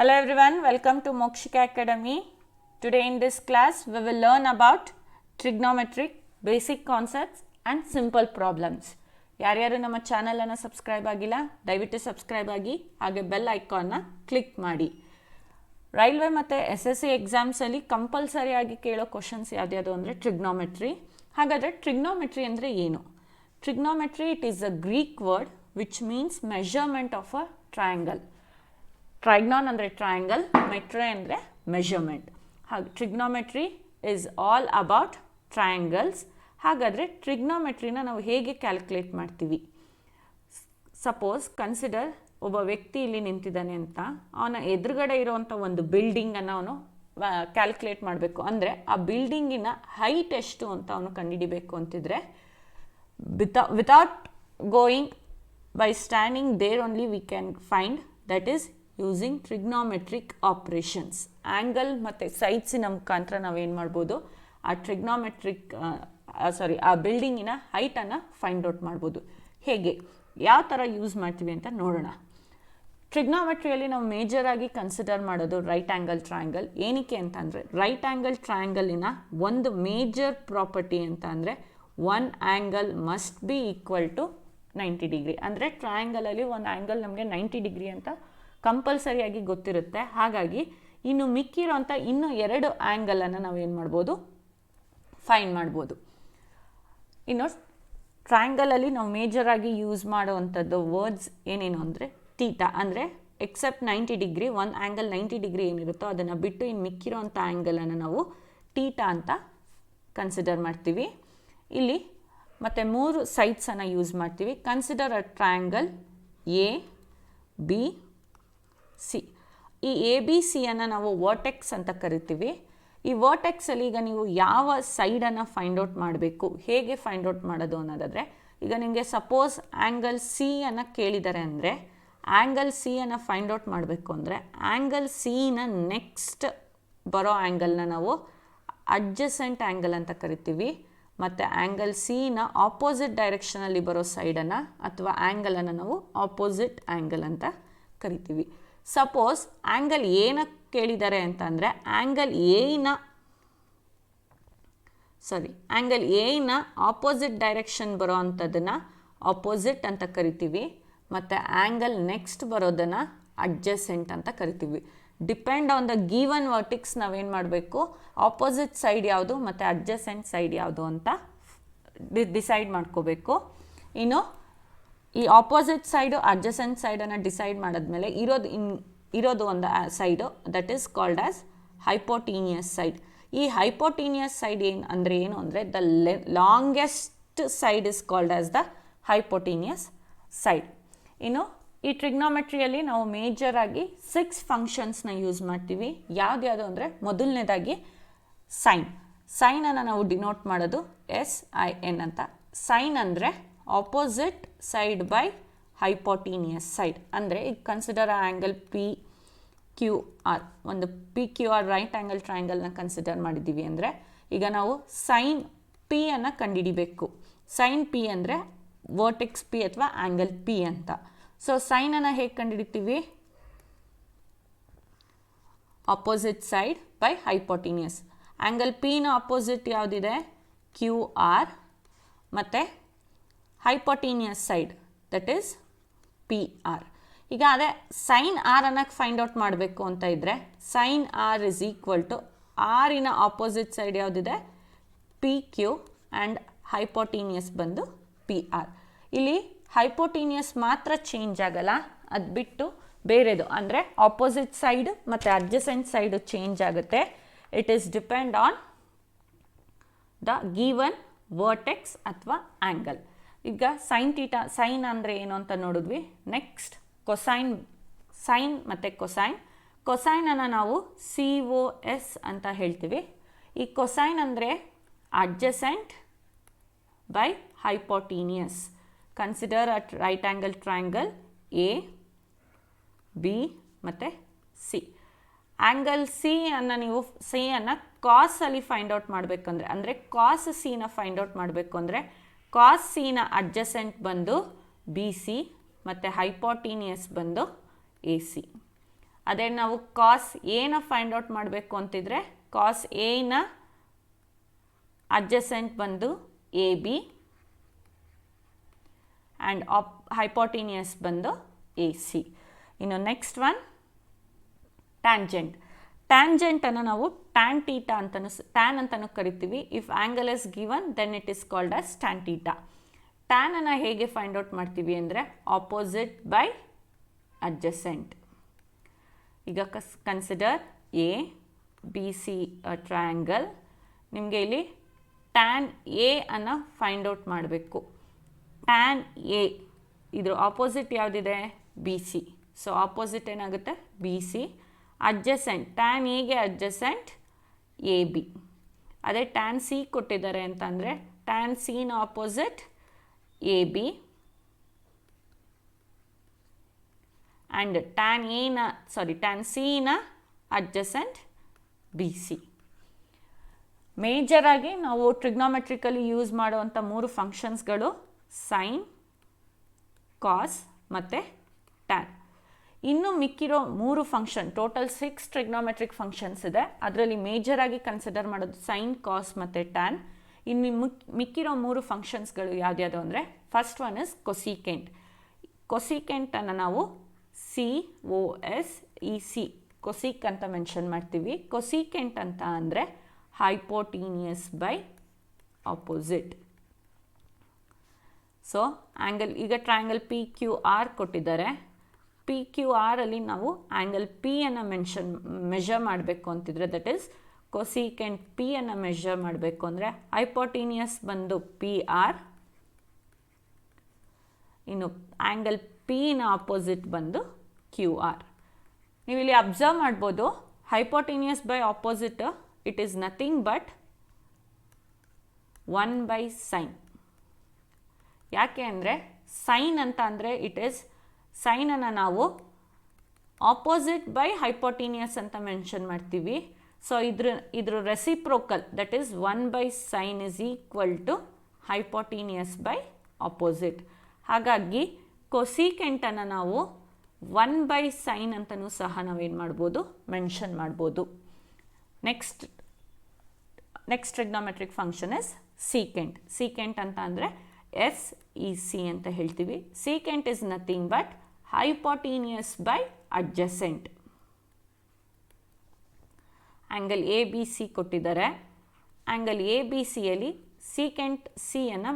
Hello everyone, welcome to Mokshika Academy. Today in this class we will learn about trigonometric basic concepts and simple problems. ಯಾರ್ಯಾರು ನಮ್ಮ channel ಅನ್ನು subscribe ಆಗಿಲ್ಲ ದಯವಿಟ್ಟು subscribe ಆಗಿ ಹಾಗೆ bell ಐಕಾನ್ನ click ಮಾಡಿ. Railway ಮತ್ತು SSC ಎಕ್ಸಾಮ್ಸಲ್ಲಿ ಕಂಪಲ್ಸರಿ ಆಗಿ ಕೇಳೋ ಕ್ವಶನ್ಸ್ ಯಾವ್ದು ಅಂದರೆ ಟ್ರಿಗ್ನೋಮೆಟ್ರಿ. ಹಾಗಾದರೆ ಟ್ರಿಗ್ನೋಮೆಟ್ರಿ ಅಂದರೆ ಏನು? Trigonometry it is a Greek word which means measurement of a triangle. Trigonon ಅಂದರೆ ಟ್ರಯಾಂಗಲ್, ಮೆಟ್ರೆ ಅಂದರೆ ಮೆಷರ್ಮೆಂಟ್. ಹಾಗೆ trigonometry is all about triangles. ಹಾಗಾದರೆ ಟ್ರಿಗ್ನೋಮೆಟ್ರಿನ ನಾವು ಹೇಗೆ ಕ್ಯಾಲ್ಕುಲೇಟ್ ಮಾಡ್ತೀವಿ? ಸಪೋಸ್ ಕನ್ಸಿಡರ್ ಒಬ್ಬ ವ್ಯಕ್ತಿ ಇಲ್ಲಿ ನಿಂತಿದ್ದಾನೆ ಅಂತ, ಅವನ ಎದುರುಗಡೆ ಇರೋವಂಥ ಒಂದು ಬಿಲ್ಡಿಂಗನ್ನು ಅವನು ಕ್ಯಾಲ್ಕುಲೇಟ್ ಮಾಡಬೇಕು. ಅಂದರೆ ಆ ಬಿಲ್ಡಿಂಗಿನ ಹೈಟ್ ಎಷ್ಟು ಅಂತ ಅವನು ಕಂಡುಹಿಡಿಬೇಕು ಅಂತಿದ್ರೆ, without going by standing there only we can find, that is using trigonometric operations. Angle ಮತ್ತು ಸೈಡ್ಸಿನ ಮುಖಾಂತರ ನಾವೇನು ಮಾಡ್ಬೋದು, ಆ ಟ್ರಿಗ್ನೋಮೆಟ್ರಿಕ್ ಆ ಬಿಲ್ಡಿಂಗಿನ ಹೈಟನ್ನು ಫೈಂಡ್ ಔಟ್ ಮಾಡ್ಬೋದು. ಹೇಗೆ, ಯಾವ ಥರ ಯೂಸ್ ಮಾಡ್ತೀವಿ ಅಂತ ನೋಡೋಣ. ಟ್ರಿಗ್ನೋಮೆಟ್ರಿಯಲ್ಲಿ ನಾವು ಮೇಜರಾಗಿ ಕನ್ಸಿಡರ್ ಮಾಡೋದು ರೈಟ್ ಆ್ಯಂಗಲ್ ಟ್ರಯಾಂಗಲ್. ಏನಕ್ಕೆ ಅಂತ ಅಂದರೆ, ರೈಟ್ ಆ್ಯಂಗಲ್ ಟ್ರಯಾಂಗಲಿನ ಒಂದು ಮೇಜರ್ ಪ್ರಾಪರ್ಟಿ ಅಂತ ಅಂದರೆ one angle must be equal to 90 degree. ಅಂದರೆ ಟ್ರಯಾಂಗಲಲ್ಲಿ ಒಂದು ಆ್ಯಂಗಲ್ ನಮಗೆ 90 ಡಿಗ್ರಿ ಅಂತ ಕಂಪಲ್ಸರಿಯಾಗಿ ಗೊತ್ತಿರುತ್ತೆ. ಹಾಗಾಗಿ ಇನ್ನು ಮಿಕ್ಕಿರೋಂಥ ಇನ್ನೂ 2 ಆ್ಯಂಗಲನ್ನು ನಾವೇನು ಮಾಡ್ಬೋದು, ಫೈಂಡ್ ಮಾಡ್ಬೋದು. ಇನ್ನು ಟ್ರಯಾಂಗಲಲ್ಲಿ ನಾವು ಮೇಜರಾಗಿ ಯೂಸ್ ಮಾಡುವಂಥದ್ದು ವರ್ಡ್ಸ್ ಏನೇನು ಅಂದರೆ ತೀಟಾ. ಅಂದರೆ ಎಕ್ಸೆಪ್ಟ್ 90 ಡಿಗ್ರಿ, ಒಂದು ಆ್ಯಂಗಲ್ 90 ಡಿಗ್ರಿ ಏನಿರುತ್ತೋ ಅದನ್ನು ಬಿಟ್ಟು ಇನ್ನು ಮಿಕ್ಕಿರೋಂಥ ಆ್ಯಂಗಲನ್ನು ನಾವು ತೀಟಾ ಅಂತ ಕನ್ಸಿಡರ್ ಮಾಡ್ತೀವಿ. ಇಲ್ಲಿ ಮತ್ತು 3 ಸೈಡ್ಸನ್ನು ಯೂಸ್ ಮಾಡ್ತೀವಿ. Consider a triangle A B C. ಈ ಎ ಬಿ ಸಿಯನ್ನು ನಾವು ವರ್ಟೆಕ್ಸ್ ಅಂತ ಕರಿತೀವಿ. ಈ ವರ್ಟೆಕ್ಸಲ್ಲಿ ಈಗ ನೀವು ಯಾವ ಸೈಡನ್ನು ಫೈಂಡ್ ಔಟ್ ಮಾಡಬೇಕು, ಹೇಗೆ ಫೈಂಡ್ ಔಟ್ ಮಾಡೋದು ಅನ್ನೋದಾದರೆ, ಈಗ ನಿಮಗೆ ಸಪೋಸ್ ಆ್ಯಂಗಲ್ ಸಿ ಅನ್ನು ಕೇಳಿದ್ದಾರೆ ಅಂದರೆ, ಆ್ಯಂಗಲ್ ಸಿ ಅನ್ನು ಫೈಂಡ್ ಔಟ್ ಮಾಡಬೇಕು ಅಂದರೆ ಆ್ಯಂಗಲ್ ಸಿನ ನೆಕ್ಸ್ಟ್ ಬರೋ ಆ್ಯಂಗಲ್ನ ನಾವು ಅಡ್ಜಸೆಂಟ್ ಆ್ಯಂಗಲ್ ಅಂತ ಕರಿತೀವಿ. ಮತ್ತು ಆ್ಯಂಗಲ್ ಸಿನ ಆಪೋಸಿಟ್ ಡೈರೆಕ್ಷನಲ್ಲಿ ಬರೋ ಸೈಡನ್ನು ಅಥವಾ ಆ್ಯಂಗಲನ್ನು ನಾವು ಆಪೋಸಿಟ್ ಆ್ಯಂಗಲ್ ಅಂತ ಕರಿತೀವಿ. ಸಪೋಸ್ ಆ್ಯಂಗಲ್ ಏನ ಕೇಳಿದ್ದಾರೆ ಅಂತಂದರೆ, ಆ್ಯಂಗಲ್ ಎನ ಆಪೋಸಿಟ್ ಡೈರೆಕ್ಷನ್ ಬರೋ ಅಂಥದ್ದನ್ನು ಆಪೋಸಿಟ್ ಅಂತ ಕರಿತೀವಿ. ಮತ್ತು ಆ್ಯಂಗಲ್ ನೆಕ್ಸ್ಟ್ ಬರೋದನ್ನು ಅಡ್ಜಸೆಂಟ್ ಅಂತ ಕರಿತೀವಿ. ಡಿಪೆಂಡ್ ಆನ್ ದ ಗಿವನ್ ವರ್ಟಿಕ್ಸ್ ನಾವೇನು ಮಾಡಬೇಕು, ಆಪೋಸಿಟ್ ಸೈಡ್ ಯಾವುದು ಮತ್ತು ಅಡ್ಜಸೆಂಟ್ ಸೈಡ್ ಯಾವುದು ಅಂತ ಡಿಸೈಡ್ ಮಾಡ್ಕೋಬೇಕು. ಇನ್ನು ಈ ಆಪೋಸಿಟ್ ಸೈಡು ಅಡ್ಜಸೆಂಟ್ ಸೈಡನ್ನು ಡಿಸೈಡ್ ಮಾಡಿದ್ಮೇಲೆ ಇರೋದು ಒಂದು side, that is called as hypotenuse side. ಈ ಹೈಪೋಟೀನಿಯಸ್ ಸೈಡ್ ಏನು ಅಂದರೆ the longest side is called as the hypotenuse side. ಇನ್ನು ಈ ಟ್ರಿಗ್ನೋಮೆಟ್ರಿಯಲ್ಲಿ ನಾವು ಮೇಜರಾಗಿ 6 ಫಂಕ್ಷನ್ಸ್ನ ಯೂಸ್ ಮಾಡ್ತೀವಿ. ಯಾವ್ದು ಅಂದರೆ, ಮೊದಲನೇದಾಗಿ ಸೈನನ್ನು ನಾವು ಡಿನೋಟ್ ಮಾಡೋದು SIN ಅಂತ. ಸೈನ್ ಅಂದರೆ opposite side by hypotenuse side. ಅಂದರೆ ಈಗ ಕನ್ಸಿಡರ್ ಆ್ಯಂಗಲ್ PQR, ಒಂದು PQR ರೈಟ್ ಆ್ಯಂಗಲ್ ಟ್ರಯಾಂಗಲ್ನ ಕನ್ಸಿಡರ್ ಮಾಡಿದ್ದೀವಿ ಅಂದರೆ, ಈಗ ನಾವು ಸೈನ್ P ಅನ್ನು ಕಂಡುಹಿಡಿಬೇಕು. ಸೈನ್ P ಅಂದರೆ ವರ್ಟೆಕ್ಸ್ P ಅಥವಾ ಆ್ಯಂಗಲ್ P ಅಂತ. ಸೊ ಸೈನನ್ನು ಹೇಗೆ ಕಂಡುಹಿಡಿತೀವಿ, opposite side by hypotenuse. Angle Pನ ಆಪೋಸಿಟ್ ಯಾವುದಿದೆ, QR, ಮತ್ತು hypotenuse side that is PR. ಈಗ ಅದೇ ಸೈನ್ R ಅನ್ನು ಫೈಂಡ್ ಔಟ್ ಮಾಡಬೇಕು ಅಂತ ಇದ್ದರೆ, sine R is equal to ಆರಿನ opposite side ಯಾವುದಿದೆ, PQ, ಆ್ಯಂಡ್ ಹೈಪೋಟೀನಿಯಸ್ ಬಂದು PR. ಇಲ್ಲಿ ಹೈಪೋಟೀನಿಯಸ್ ಮಾತ್ರ ಚೇಂಜ್ ಆಗಲ್ಲ, ಅದು ಬಿಟ್ಟು ಬೇರೆದು ಅಂದರೆ ಆಪೋಸಿಟ್ ಸೈಡ್ ಮತ್ತು ಅಡ್ಜಸೆಂಟ್ ಸೈಡು ಚೇಂಜ್ ಆಗುತ್ತೆ. It is depend on the given vertex ಅಥವಾ ಆ್ಯಂಗಲ್. ಈಗ ಸೈನ್ ಅಂದರೆ ಏನು ಅಂತ ನೋಡಿದ್ವಿ. ನೆಕ್ಸ್ಟ್ ಸೈನ್ ಮತ್ತು ಕೊಸೈನನ್ನು ನಾವು COS ಅಂತ ಹೇಳ್ತೀವಿ. ಈ ಕೊಸೈನ್ ಅಂದರೆ adjacent by hypotenuse. Consider a right angle triangle A, B ಮತ್ತು C. ಆ್ಯಂಗಲ್ ಸಿಯನ್ನು ಕಾಸಲ್ಲಿ ಫೈಂಡ್ ಔಟ್ ಮಾಡಬೇಕಂದ್ರೆ, ಅಂದರೆ ಕಾಸ್ ಸಿನ ಫೈಂಡ್ ಔಟ್ ಮಾಡಬೇಕು ಅಂದರೆ, ಕಾಸ್ ಸಿನ ಅಡ್ಜಸೆಂಟ್ ಬಂದು BC ಮತ್ತು ಹೈಪೋಟೀನಿಯಸ್ ಬಂದು AC. ಅದೇ ನಾವು ಕಾಸ್ ಎನ ಫೈಂಡ್ ಔಟ್ ಮಾಡಬೇಕು ಅಂತಿದ್ರೆ ಕಾಸ್ ಎನ ಅಡ್ಜಸೆಂಟ್ ಬಂದು ಎ ಬಿ ಆ್ಯಂಡ್ ಹೈಪೋಟಿನಿಯಸ್ ಬಂದು ಎ ಸಿ. ಇನ್ನು ನೆಕ್ಸ್ಟ್ ಒನ್ ಟ್ಯಾಂಜೆಂಟ್. ಟ್ಯಾಂಜೆಂಟನ್ನು ನಾವು ಟ್ಯಾನ್ ಟೀಟಾ ಅಂತಲೂ ಕರಿತೀವಿ. If angle is given then it is called as tan theta. ಟ್ಯಾನನ್ನು ಹೇಗೆ ಫೈಂಡ್ ಔಟ್ ಮಾಡ್ತೀವಿ ಅಂದರೆ ಆಪೋಸಿಟ್ ಬೈ ಅಡ್ಜಸೆಂಟ್. ಈಗ consider A B C triangle. ನಿಮಗೆ ಇಲ್ಲಿ ಟ್ಯಾನ್ ಎ ಅನ್ನು ಫೈಂಡ್ ಔಟ್ ಮಾಡಬೇಕು. ಟ್ಯಾನ್ ಎ ಇದ್ರ ಆಪೋಸಿಟ್ ಯಾವುದಿದೆ? B C. ಸೊ ಆಪೋಸಿಟ್ ಏನಾಗುತ್ತೆ? B C. ಅಡ್ಜಸೆಂಟ್ ಟ್ಯಾನ್ ಎಗೆ ಅಡ್ಜಸೆಂಟ್ ಎ ಬಿ. ಅದೇ ಟ್ಯಾನ್ ಸಿ ಕೊಟ್ಟಿದ್ದಾರೆ ಅಂತಂದರೆ ಟ್ಯಾನ್ ಸಿನ opposite A B and tan ಸಿನ ಅಡ್ಜಸೆಂಟ್ ಬಿ ಸಿ. ಮೇಜರಾಗಿ ನಾವು ಟ್ರಿಗ್ನೋಮೆಟ್ರಿಕಲಿ ಯೂಸ್ ಮಾಡುವಂಥ 3 ಫಂಕ್ಷನ್ಸ್ಗಳು ಸೈನ್, ಕಾಸ್ ಮತ್ತು ಟ್ಯಾನ್. ಇನ್ನು ಮಿಕ್ಕಿರೋ 3 ಫಂಕ್ಷನ್, ಟೋಟಲ್ 6 ಟ್ರಿಗ್ನೋಮೆಟ್ರಿಕ್ ಫಂಕ್ಷನ್ಸ್ ಇದೆ. ಅದರಲ್ಲಿ ಮೇಜರಾಗಿ ಕನ್ಸಿಡರ್ ಮಾಡೋದು ಸೈನ್, ಕಾಸ್ ಮತ್ತು ಟ್ಯಾನ್. ಇನ್ನು ಮಿಕ್ಕಿರೋ 3 ಫಂಕ್ಷನ್ಸ್ಗಳು ಯಾವ್ದ್ಯಾವುದು ಅಂದರೆ ಫಸ್ಟ್ ಒನ್ ಇಸ್ ಕೊಸಿಕೆಂಟ್. ಕೊಸಿಕೆಂಟನ್ನು ನಾವು COSEC ಕೊಸಿಕ್ ಅಂತ ಮೆನ್ಷನ್ ಮಾಡ್ತೀವಿ. ಕೊಸಿಕೆಂಟ್ ಅಂತ ಅಂದರೆ hypotenuse by opposite. So angle, ಈಗ ಟ್ರಯಾಂಗಲ್ ಪಿ ಕ್ಯೂ ಆರ್ ಕೊಟ್ಟಿದ್ದಾರೆ. ಪಿ ಕ್ಯೂ ಆರಲ್ಲಿ ನಾವು ಆ್ಯಂಗಲ್ ಪಿ ಅನ್ನು ಮೆಷರ್ ಮಾಡಬೇಕು ಅಂತಿದ್ರೆ ದಟ್ ಈಸ್ ಕೊಸಿಕೆಂಟ್ ಪಿ ಅನ್ನು ಮೆಷರ್ ಮಾಡಬೇಕು ಅಂದರೆ ಹೈಪೋಟೀನಿಯಸ್ ಬಂದು ಪಿ ಆರ್, ಇನ್ನು ಆ್ಯಂಗಲ್ ಪಿನ ಆಪೋಸಿಟ್ ಬಂದು ಕ್ಯೂ ಆರ್. ನೀವು ಇಲ್ಲಿ ಅಬ್ಸರ್ವ್ ಮಾಡ್ಬೋದು hypotenuse by opposite it is nothing but 1/sin. ಯಾಕೆ ಅಂದರೆ ಸೈನ್ ಅಂತ ಅಂದರೆ ಇಟ್ ಈಸ್ ಸೈನನ್ನು ನಾವು ಆಪೋಸಿಟ್ ಬೈ ಹೈಪೋಟೀನಿಯಸ್ ಅಂತ ಮೆನ್ಷನ್ ಮಾಡ್ತೀವಿ. ಸೊ ಇದ್ರ reciprocal that is 1/sin is equal to hypotenuse by opposite. ಹಾಗಾಗಿ ಕೊಸಿಕೆಂಟನ್ನು ನಾವು 1/sin ಅಂತಲೂ ಸಹ ನಾವೇನು ಮಾಡ್ಬೋದು? ಮೆನ್ಷನ್ ಮಾಡ್ಬೋದು. Next trigonometric function is secant. Secant ಅಂತ ಅಂದರೆ SEC ಅಂತ ಹೇಳ್ತೀವಿ. Secant is nothing but hypotenuse by adjacent. Angle A B C ಕೊಟ್ಟಿದ್ದಾರೆ. ಆ್ಯಂಗಲ್ ಎ ಬಿ ಸಿಯಲ್ಲಿ ಸೀಕೆಂಟ್ ಸಿಯನ್ನು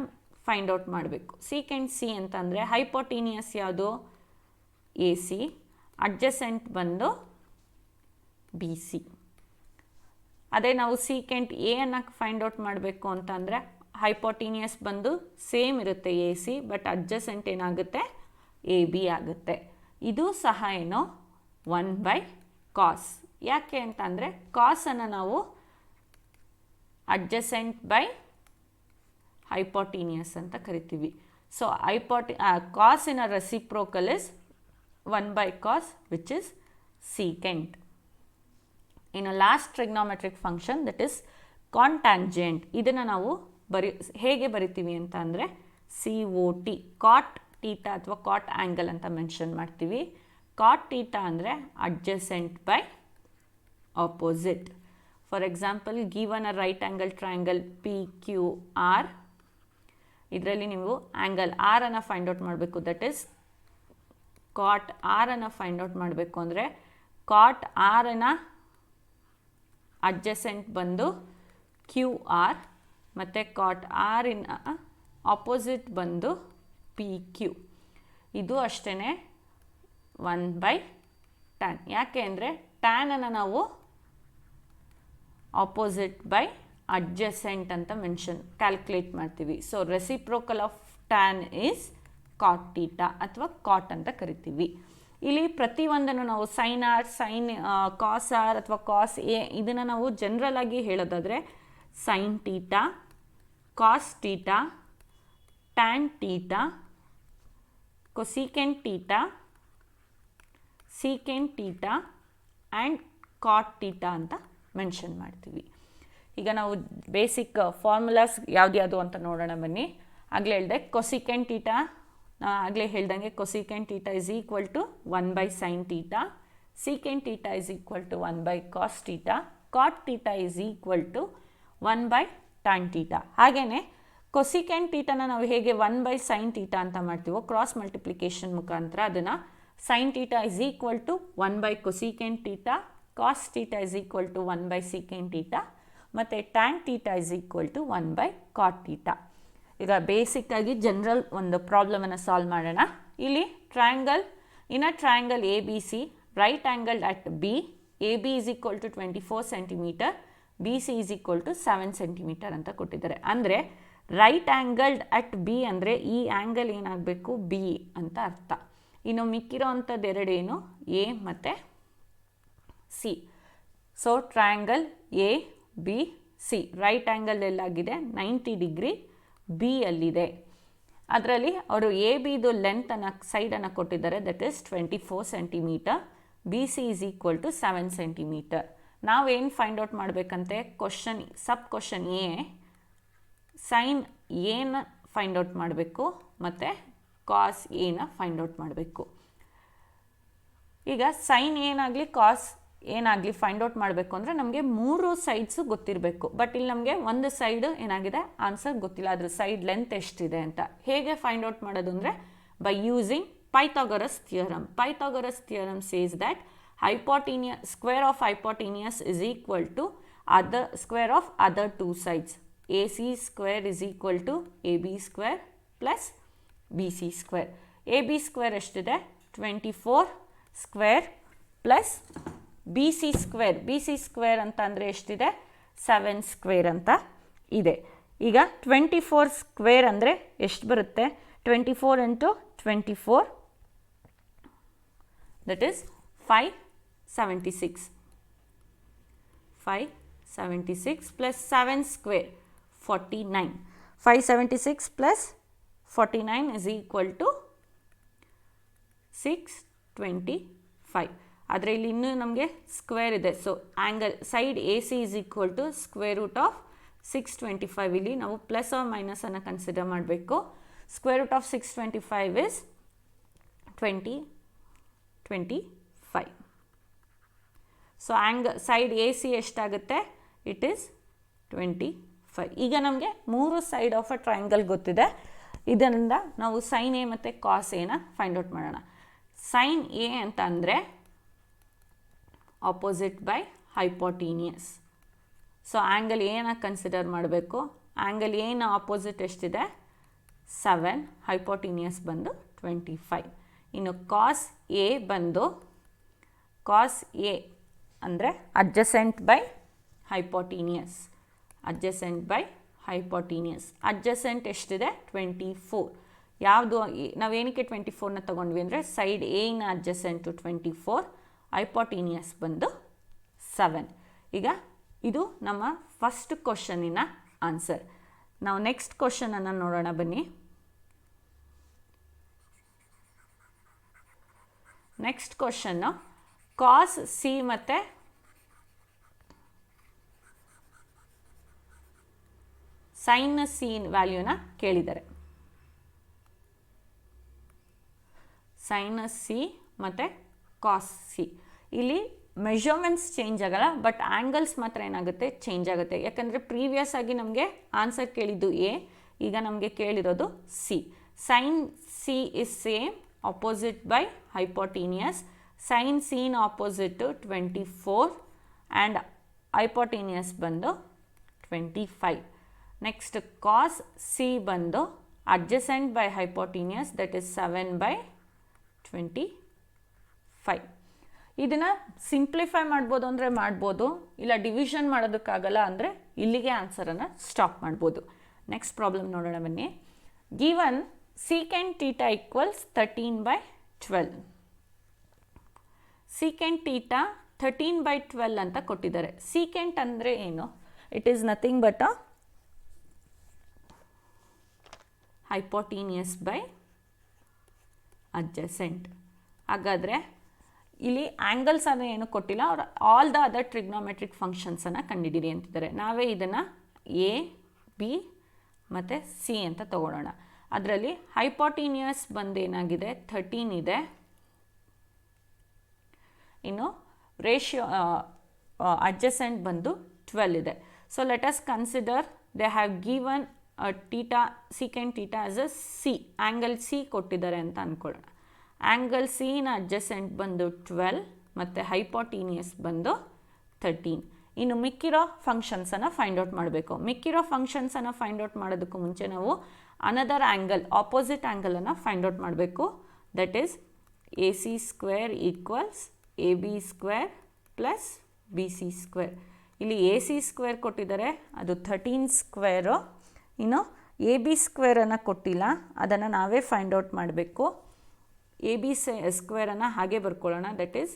ಫೈಂಡ್ ಔಟ್ ಮಾಡಬೇಕು. ಸೀಕೆಂಟ್ ಸಿ ಅಂತಂದರೆ ಹೈಪೋಟೀನಿಯಸ್ ಯಾವುದು? A C. ಅಡ್ಜಸೆಂಟ್ ಬಂದು ಬಿ ಸಿ. ಅದೇ ನಾವು ಸೀಕೆಂಟ್ ಎ ಅನ್ನು ಫೈಂಡ್ ಔಟ್ ಮಾಡಬೇಕು ಅಂತಂದರೆ ಹೈಪೋಟೀನಿಯಸ್ ಬಂದು ಸೇಮ್ ಇರುತ್ತೆ ಎ ಸಿ, ಬಟ್ ಅಡ್ಜಸೆಂಟ್ ಏನಾಗುತ್ತೆ? ಎ ಬಿ ಆಗುತ್ತೆ. ಇದು ಸಹ ಏನೋ 1/cos. ಯಾಕೆ ಅಂತಂದರೆ ಕಾಸನ್ನು ನಾವು ಅಡ್ಜಸೆಂಟ್ ಬೈ ಹೈಪೋಟೀನಿಯಸ್ ಅಂತ ಕರಿತೀವಿ. ಸೊ ಕಾಸಿನ reciprocal is 1/cos which is secant. ಇನ್ನು last trigonometric function that is cotangent. ಇದನ್ನು ನಾವು ಹೇಗೆ ಬರಿತೀವಿ ಅಂತ ಅಂದರೆ COT, ಕಾಟ್ ಟೀಟಾ ಅಥವಾ ಕಾಟ್ ಆ್ಯಂಗಲ್ ಅಂತ ಮೆನ್ಷನ್ ಮಾಡ್ತೀವಿ. ಕಾಟ್ ಟೀಟಾ ಅಂದರೆ adjacent by opposite. For example given a right angle triangle PQR. ಇದರಲ್ಲಿ ನೀವು ಆ್ಯಂಗಲ್ ಆರನ್ನು ಫೈಂಡ್ ಔಟ್ ಮಾಡಬೇಕು. ದಟ್ ಈಸ್ ಕಾಟ್ ಆರನ್ನು ಫೈಂಡ್ ಔಟ್ ಮಾಡಬೇಕು ಅಂದರೆ ಕಾಟ್ ಆರನ ಅಡ್ಜಸೆಂಟ್ ಬಂದು QR ಮತ್ತು ಕಾಟ್ ಆರಿನ ಆಪೋಸಿಟ್ ಬಂದು PQ. ಇದು ಅಷ್ಟೇ 1/tan. ಯಾಕೆ ಅಂದರೆ ಟ್ಯಾನನ್ನು ನಾವು ಆಪೋಸಿಟ್ ಬೈ ಅಡ್ಜಸೆಂಟ್ ಅಂತ ಕ್ಯಾಲ್ಕುಲೇಟ್ ಮಾಡ್ತೀವಿ. So reciprocal of tan is cot theta ಅಥವಾ ಕಾಟ್ ಅಂತ ಕರಿತೀವಿ. ಇಲ್ಲಿ ಪ್ರತಿಯೊಂದನ್ನು ನಾವು ಸೈನ್ ಆರ್, ಕಾಸ್ ಆರ್ ಅಥವಾ ಕಾಸ್ ಎ ಇದನ್ನು ನಾವು ಜನರಲ್ ಆಗಿ ಹೇಳೋದಾದರೆ sine theta, cos theta, tan theta, cosecant theta, secant theta and cot theta ಅಂತ ಮೆನ್ಷನ್ ಮಾಡ್ತೀವಿ. ಈಗ ನಾವು ಬೇಸಿಕ್ ಫಾರ್ಮುಲಾಸ್ ಯಾವ್ದು ಅಂತ ನೋಡೋಣ ಬನ್ನಿ. ಆಗಲೇ ಹೇಳಿದೆ ಕೊಸಿಕೆಂಟ್ ಟೀಟಾ, ಆಗಲೇ ಹೇಳ್ದಂಗೆ cosecant theta is equal to 1/sin theta. secant theta is equal to 1 by cos theta, cot theta is equal to 1 by tan theta. ಹಾಗೆಯೇ ಕೊಸಿಕೆಂಟ್ ಥೀಟಾನ ನಾವು ಹೇಗೆ 1 by sin theta ಅಂತ ಮಾಡ್ತೀವೋ ಕ್ರಾಸ್ ಮಲ್ಟಿಪ್ಲಿಕೇಶನ್ ಮುಖಾಂತರ ಅದನ್ನು sin theta is equal to 1 by cosecant theta, cos theta is equal to 1 by secant theta ಮತ್ತು tan theta is equal to 1 by cot theta. ಈಗ basic ಆಗಿ general ಒಂದು ಪ್ರಾಬ್ಲಮನ್ನು solve ಮಾಡೋಣ. ಇಲ್ಲಿ triangle in a triangle A B C right angle at B, A B is equal to 24 centimetre, B C is equal to 7 centimetre ಅಂತ ಕೊಟ್ಟಿದ್ದಾರೆ. ಅಂದರೆ right angled at B ಅಂದರೆ ಈ ಆ್ಯಂಗಲ್ ಏನಾಗಬೇಕು ಬಿ ಅಂತ ಅರ್ಥ. ಇನ್ನು ಮಿಕ್ಕಿರೋ ಅಂಥದ್ದು ಎರಡೇನು ಎ ಮತ್ತು C. So triangle A B C right angle ಎಲ್ಲಾಗಿದೆ 90 ಡಿಗ್ರಿ ಬಿ ಅಲ್ಲಿದೆ. ಅದರಲ್ಲಿ ಅವರು ಎ ಬಿದು ಲೆಂತನ್ನು ಸೈಡನ್ನು ಕೊಟ್ಟಿದ್ದಾರೆ, that is 24 centimetre, B C is equal to 7 centimetre. ನಾವೇನು ಫೈಂಡ್ ಔಟ್ ಮಾಡಬೇಕಂತೆ question sub question A sine ಎನ ಫೈಂಡ್ ಔಟ್ ಮಾಡಬೇಕು ಮತ್ತು ಕಾಸ್ ಎನ ಫೈಂಡ್ ಔಟ್ ಮಾಡಬೇಕು. ಈಗ ಸೈನ್ ಏನಾಗಲಿ ಕಾಸ್ ಏನಾಗಲಿ ಫೈಂಡ್ ಔಟ್ ಮಾಡಬೇಕು ಅಂದರೆ ನಮಗೆ 3 ಸೈಡ್ಸು ಗೊತ್ತಿರಬೇಕು. ಬಟ್ ಇಲ್ಲಿ ನಮಗೆ ಒಂದು ಸೈಡ್ ಏನಾಗಿದೆ ಆನ್ಸರ್ ಗೊತ್ತಿಲ್ಲ, ಅದ್ರ ಸೈಡ್ ಲೆಂತ್ ಎಷ್ಟಿದೆ ಅಂತ. ಹೇಗೆ ಫೈಂಡ್ ಔಟ್ ಮಾಡೋದು ಅಂದರೆ by using Pythagoras theorem. Pythagoras theorem says that square of hypotenuse is equal to square of other two sides. AC square is equal to AB square plus BC square. AB square ಎಷ್ಟಿದೆ 24 square plus BC square, BC square ಅಂತ ಅಂದರೆ ಎಷ್ಟಿದೆ 7 square ಅಂತ ಇದೆ. ಈಗ 24 square ಅಂದರೆ ಎಷ್ಟು ಬರುತ್ತೆ 24 into 24 that is 576. 576 plus 7 square 49. 576 plus 49 is equal to 625. ಆದರೆ ಇಲ್ಲಿ ಇನ್ನೂ ನಮಗೆ ಸ್ಕ್ವೇರ್ ಇದೆ. So angle side A C is equal to square root of 625. ಇಲ್ಲಿ ನಾವು ಪ್ಲಸ್ ಆರ್ ಮೈನಸನ್ನು ಕನ್ಸಿಡರ್ ಮಾಡಬೇಕು. Square root of 625 is 25. So side A C ಎಷ್ಟಾಗುತ್ತೆ ಇಟ್ ಈಸ್ 25. ಈಗ ನಮಗೆ 3 ಸೈಡ್ ಆಫ್ ಅ ಟ್ರಯಾಂಗಲ್ ಗೊತ್ತಿದೆ. ಇದರಿಂದ ನಾವು ಸೈನ್ ಎ ಮತ್ತು ಕಾಸ್ ಎನ ಫೈಂಡ್ ಔಟ್ ಮಾಡೋಣ. ಸೈನ್ ಎ ಅಂತ ಅಂದರೆ opposite by hypotenuse. So angle ಎನ ಕನ್ಸಿಡರ್ ಮಾಡಬೇಕು. ಆ್ಯಂಗಲ್ ಎನ ಆಪೋಸಿಟ್ ಎಷ್ಟಿದೆ 7, ಹೈಪೋಟೀನಿಯಸ್ ಬಂದು 25. ಇನ್ನು ಕಾಸ್ ಎ ಬಂದು ಕಾಸ್ ಎ ಅಂದರೆ adjacent by hypotenuse. Adjacent by hypotenuse. Adjacent ಎಷ್ಟಿದೆ 24. ಯಾವುದು ನಾವೇನಕ್ಕೆ 24ನ ತೊಗೊಂಡ್ವಿ ಅಂದರೆ ಸೈಡ್ ಎನ ಅಡ್ಜಸೆಂಟು 24, ಹೈಪೋಟೀನಿಯಸ್ ಬಂದು 7. ಈಗ ಇದು ನಮ್ಮ ಫಸ್ಟ್ ಕ್ವಶನಿನ ಆನ್ಸರ್. ನಾವು ನೆಕ್ಸ್ಟ್ ಕ್ವಶನನ್ನು ನೋಡೋಣ ಬನ್ನಿ. ನೆಕ್ಸ್ಟ್ ಕ್ವಶನ್ನು ಕಾಸ್ ಸಿ ಮತ್ತು ಸೈನ್ ಸಿ ವ್ಯಾಲ್ಯೂನ ಕೇಳಿದ್ದಾರೆ. ಸೈನ್ ಸಿ ಮತ್ತು ಕಾಸ್ ಸಿ. ಇಲ್ಲಿ ಮೆಷರ್ಮೆಂಟ್ಸ್ ಚೇಂಜ್ ಆಗಲ್ಲ, ಬಟ್ ಆ್ಯಂಗಲ್ಸ್ ಮಾತ್ರ ಏನಾಗುತ್ತೆ ಚೇಂಜ್ ಆಗುತ್ತೆ. ಯಾಕಂದರೆ ಪ್ರೀವಿಯಸ್ ಆಗಿ ನಮಗೆ ಆನ್ಸರ್ ಕೇಳಿದ್ದು ಎ, ಈಗ ನಮಗೆ ಕೇಳಿರೋದು C. Sine C is same, opposite by hypotenuse. Sine ಸಿನ ಆಪೋಸಿಟ್ಟು 24 ಆ್ಯಂಡ್ ಹೈಪೋಟೀನಿಯಸ್ ಬಂದು 25. ನೆಕ್ಸ್ಟ್ ಕಾಸ್ ಸಿ ಬಂದು adjacent by hypotenuse, that is 7 by 25. ಇದನ್ನು ಸಿಂಪ್ಲಿಫೈ ಮಾಡ್ಬೋದು ಅಂದರೆ ಮಾಡ್ಬೋದು, ಇಲ್ಲ ಡಿವಿಷನ್ ಮಾಡೋದಕ್ಕಾಗಲ್ಲ ಅಂದರೆ ಇಲ್ಲಿಗೆ ಆನ್ಸರನ್ನು ಸ್ಟಾಪ್ ಮಾಡ್ಬೋದು. ನೆಕ್ಸ್ಟ್ ಪ್ರಾಬ್ಲಮ್ ನೋಡೋಣ ಬನ್ನಿ. Given secant theta equals 13/12. Secant theta 13/12 ಅಂತ ಕೊಟ್ಟಿದ್ದಾರೆ. ಸೀಕೆಂಟ್ ಅಂದರೆ ಏನು? It is nothing but a hypotenuse by adjacent. ಹಾಗಾದರೆ ಇಲ್ಲಿ ಆ್ಯಂಗಲ್ಸ್ ಅನ್ನು ಏನು ಕೊಟ್ಟಿಲ್ಲ, ಅವ್ರು ಆಲ್ ದ ಅದರ್ ಟ್ರಿಗ್ನೋಮೆಟ್ರಿಕ್ ಫಂಕ್ಷನ್ಸನ್ನು ಕಂಡುಹಿಡಿಯಿರಿ ಅಂತಿದ್ದಾರೆ. ನಾವೇ ಇದನ್ನು ಎ ಬಿ ಮತ್ತು ಸಿ ಅಂತ ತಗೊಳ್ಳೋಣ. ಅದರಲ್ಲಿ ಹೈಪೋಟೀನಿಯಸ್ ಬಂದು ಏನಾಗಿದೆ 13 ಇದೆ, ಇನ್ನು ರೇಷಿಯೋ ಅಡ್ಜಸೆಂಟ್ ಬಂದು 12 ಇದೆ. So let us consider they have given theta secant theta as a C, angle C ಕೊಟ್ಟಿದ್ದಾರೆ ಅಂತ ಅಂದ್ಕೊಳ್ಳೋಣ. ಆ್ಯಂಗಲ್ ಸಿನ ಅಡ್ಜಸೆಂಟ್ ಬಂದು 12 ಮತ್ತು ಹೈಪೋಟೀನಿಯಸ್ ಬಂದು 13. ಇನ್ನು ಮಿಕ್ಕಿರೋ ಫಂಕ್ಷನ್ಸನ್ನು ಫೈಂಡ್ ಔಟ್ ಮಾಡಬೇಕು. ಮಿಕ್ಕಿರೋ ಫಂಕ್ಷನ್ಸನ್ನು ಫೈಂಡ್ ಔಟ್ ಮಾಡೋದಕ್ಕೂ ಮುಂಚೆ ನಾವು ಅನದರ್ ಆ್ಯಂಗಲ್, ಆಪೋಸಿಟ್ ಆ್ಯಂಗಲನ್ನು ಫೈಂಡ್ ಔಟ್ ಮಾಡಬೇಕು. That is A C square equals A B square plus B C square. ಇಲ್ಲಿ ಎ ಸಿ ಸ್ಕ್ವೇರ್ ಕೊಟ್ಟಿದ್ದಾರೆ, ಅದು 13 ಸ್ಕ್ವೇರು. ಇನ್ನು ಎ ಬಿ ಸ್ಕ್ವೇರನ್ನು ಕೊಟ್ಟಿಲ್ಲ, ಅದನ್ನು ನಾವೇ ಫೈಂಡ್ ಔಟ್ ಮಾಡಬೇಕು. ಎ ಬಿ ಸ್ಕ್ವೇರನ್ನು ಹಾಗೆ ಬರ್ಕೊಳ್ಳೋಣ. That is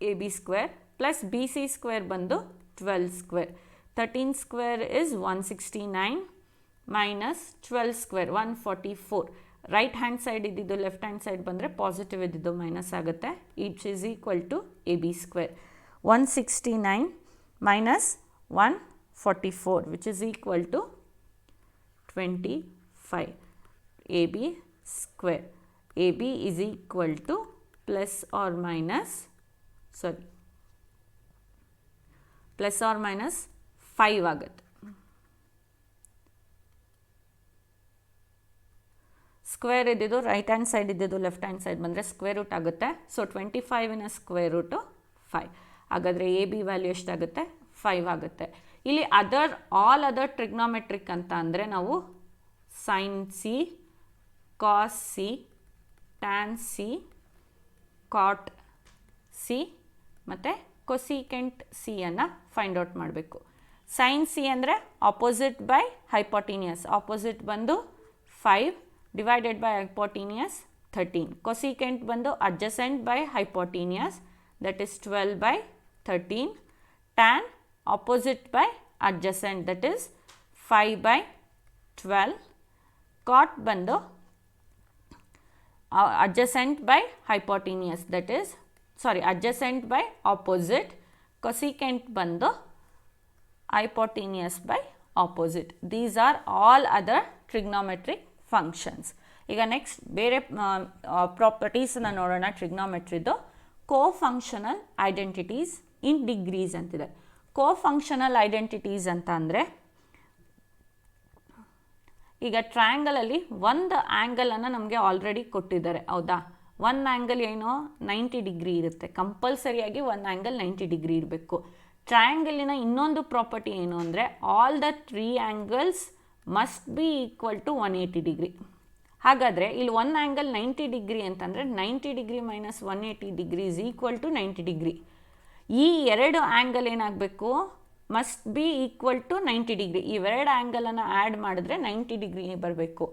A B square plus B C square ಬಂದು 12 square. 13 square is 169 minus 12 square 144. Right hand side ಇದ್ದಿದ್ದು ಲೆಫ್ಟ್ ಹ್ಯಾಂಡ್ ಸೈಡ್ ಬಂದರೆ ಪಾಸಿಟಿವ್ ಇದ್ದಿದ್ದು ಮೈನಸ್ ಆಗುತ್ತೆ. It's is equal to A B square. 169 minus 144 which is equal to 25. A B square, A B is equal to plus or minus plus or minus 5 ಆಗುತ್ತೆ. Square ಇದ್ದಿದ್ದು right hand side ಇದ್ದಿದ್ದು left hand side ಬಂದರೆ square root ಆಗುತ್ತೆ. So 25ನ square root 5. ಹಾಗಾದರೆ A B value ಎಷ್ಟಾಗುತ್ತೆ? 5 ಆಗುತ್ತೆ. ಇಲ್ಲಿ ಆಲ್ ಅದರ್ ಟ್ರಿಗ್ನೋಮೆಟ್ರಿಕ್ ಅಂತ ಅಂದರೆ ನಾವು sine C, cos C, tan C, cot C ಮತ್ತು ಕೊಸಿಕೆಂಟ್ ಸಿಯನ್ನು ಫೈಂಡ್ ಔಟ್ ಮಾಡಬೇಕು. ಸೈನ್ ಸಿ ಅಂದರೆ ಆಪೋಸಿಟ್ ಬೈ ಹೈಪೋಟೀನಿಯಸ್, ಆಪೋಸಿಟ್ ಬಂದು 5 ಡಿವೈಡೆಡ್ ಬೈ ಹೈಪೋಟೀನಿಯಸ್ 13. ಕೊಸಿಕೆಂಟ್ ಬಂದು adjacent by hypotenuse, that is 12 by 13. Tan opposite by adjacent, that is 5 by 12. Cot ಬಂದು adjacent by hypotenuse, that is adjacent by opposite. Cosecant ಬಂದು hypotenuse by opposite. These are all other trigonometric functions. ಈಗ next ಬೇರೆ ಪ್ರಾಪರ್ಟೀಸನ್ನು ನೋಡೋಣ ಟ್ರಿಗ್ನೋಮೆಟ್ರಿದು. ಕೋಫಂಕ್ಷನಲ್ identities ಇನ್ degrees ಅಂತಿದೆ. ಕೋಫಂಕ್ಷನಲ್ identities ಅಂತ ಅಂದರೆ ಈಗ ಟ್ರಯಾಂಗಲಲ್ಲಿ ಒಂದು ಆ್ಯಂಗಲನ್ನು ನಮಗೆ ಆಲ್ರೆಡಿ ಕೊಟ್ಟಿದ್ದಾರೆ, ಹೌದಾ? ಒಂದು ಆ್ಯಂಗಲ್ ಏನೋ 90 ಡಿಗ್ರಿ ಇರುತ್ತೆ, ಕಂಪಲ್ಸರಿಯಾಗಿ ಒಂದು ಆ್ಯಂಗಲ್ 90 ಡಿಗ್ರಿ ಇರಬೇಕು. ಟ್ರಯಾಂಗಲಿನ ಇನ್ನೊಂದು ಪ್ರಾಪರ್ಟಿ ಏನು ಅಂದರೆ all the 3 angles must be equal to 180 degree. ಹಾಗಾದರೆ ಇಲ್ಲಿ ಒಂದು ಆ್ಯಂಗಲ್ 90 ಡಿಗ್ರಿ ಅಂತಂದರೆ 90 degree minus 180 degree is equal to 90 degree. ಈ ಎರಡು ಆ್ಯಂಗಲ್ ಏನಾಗಬೇಕು? Must be equal to 90 degree. ಇವೆರಡು ಆ್ಯಂಗಲನ್ನು ಆ್ಯಡ್ ಮಾಡಿದ್ರೆ 90 ಡಿಗ್ರಿ ಬರಬೇಕು.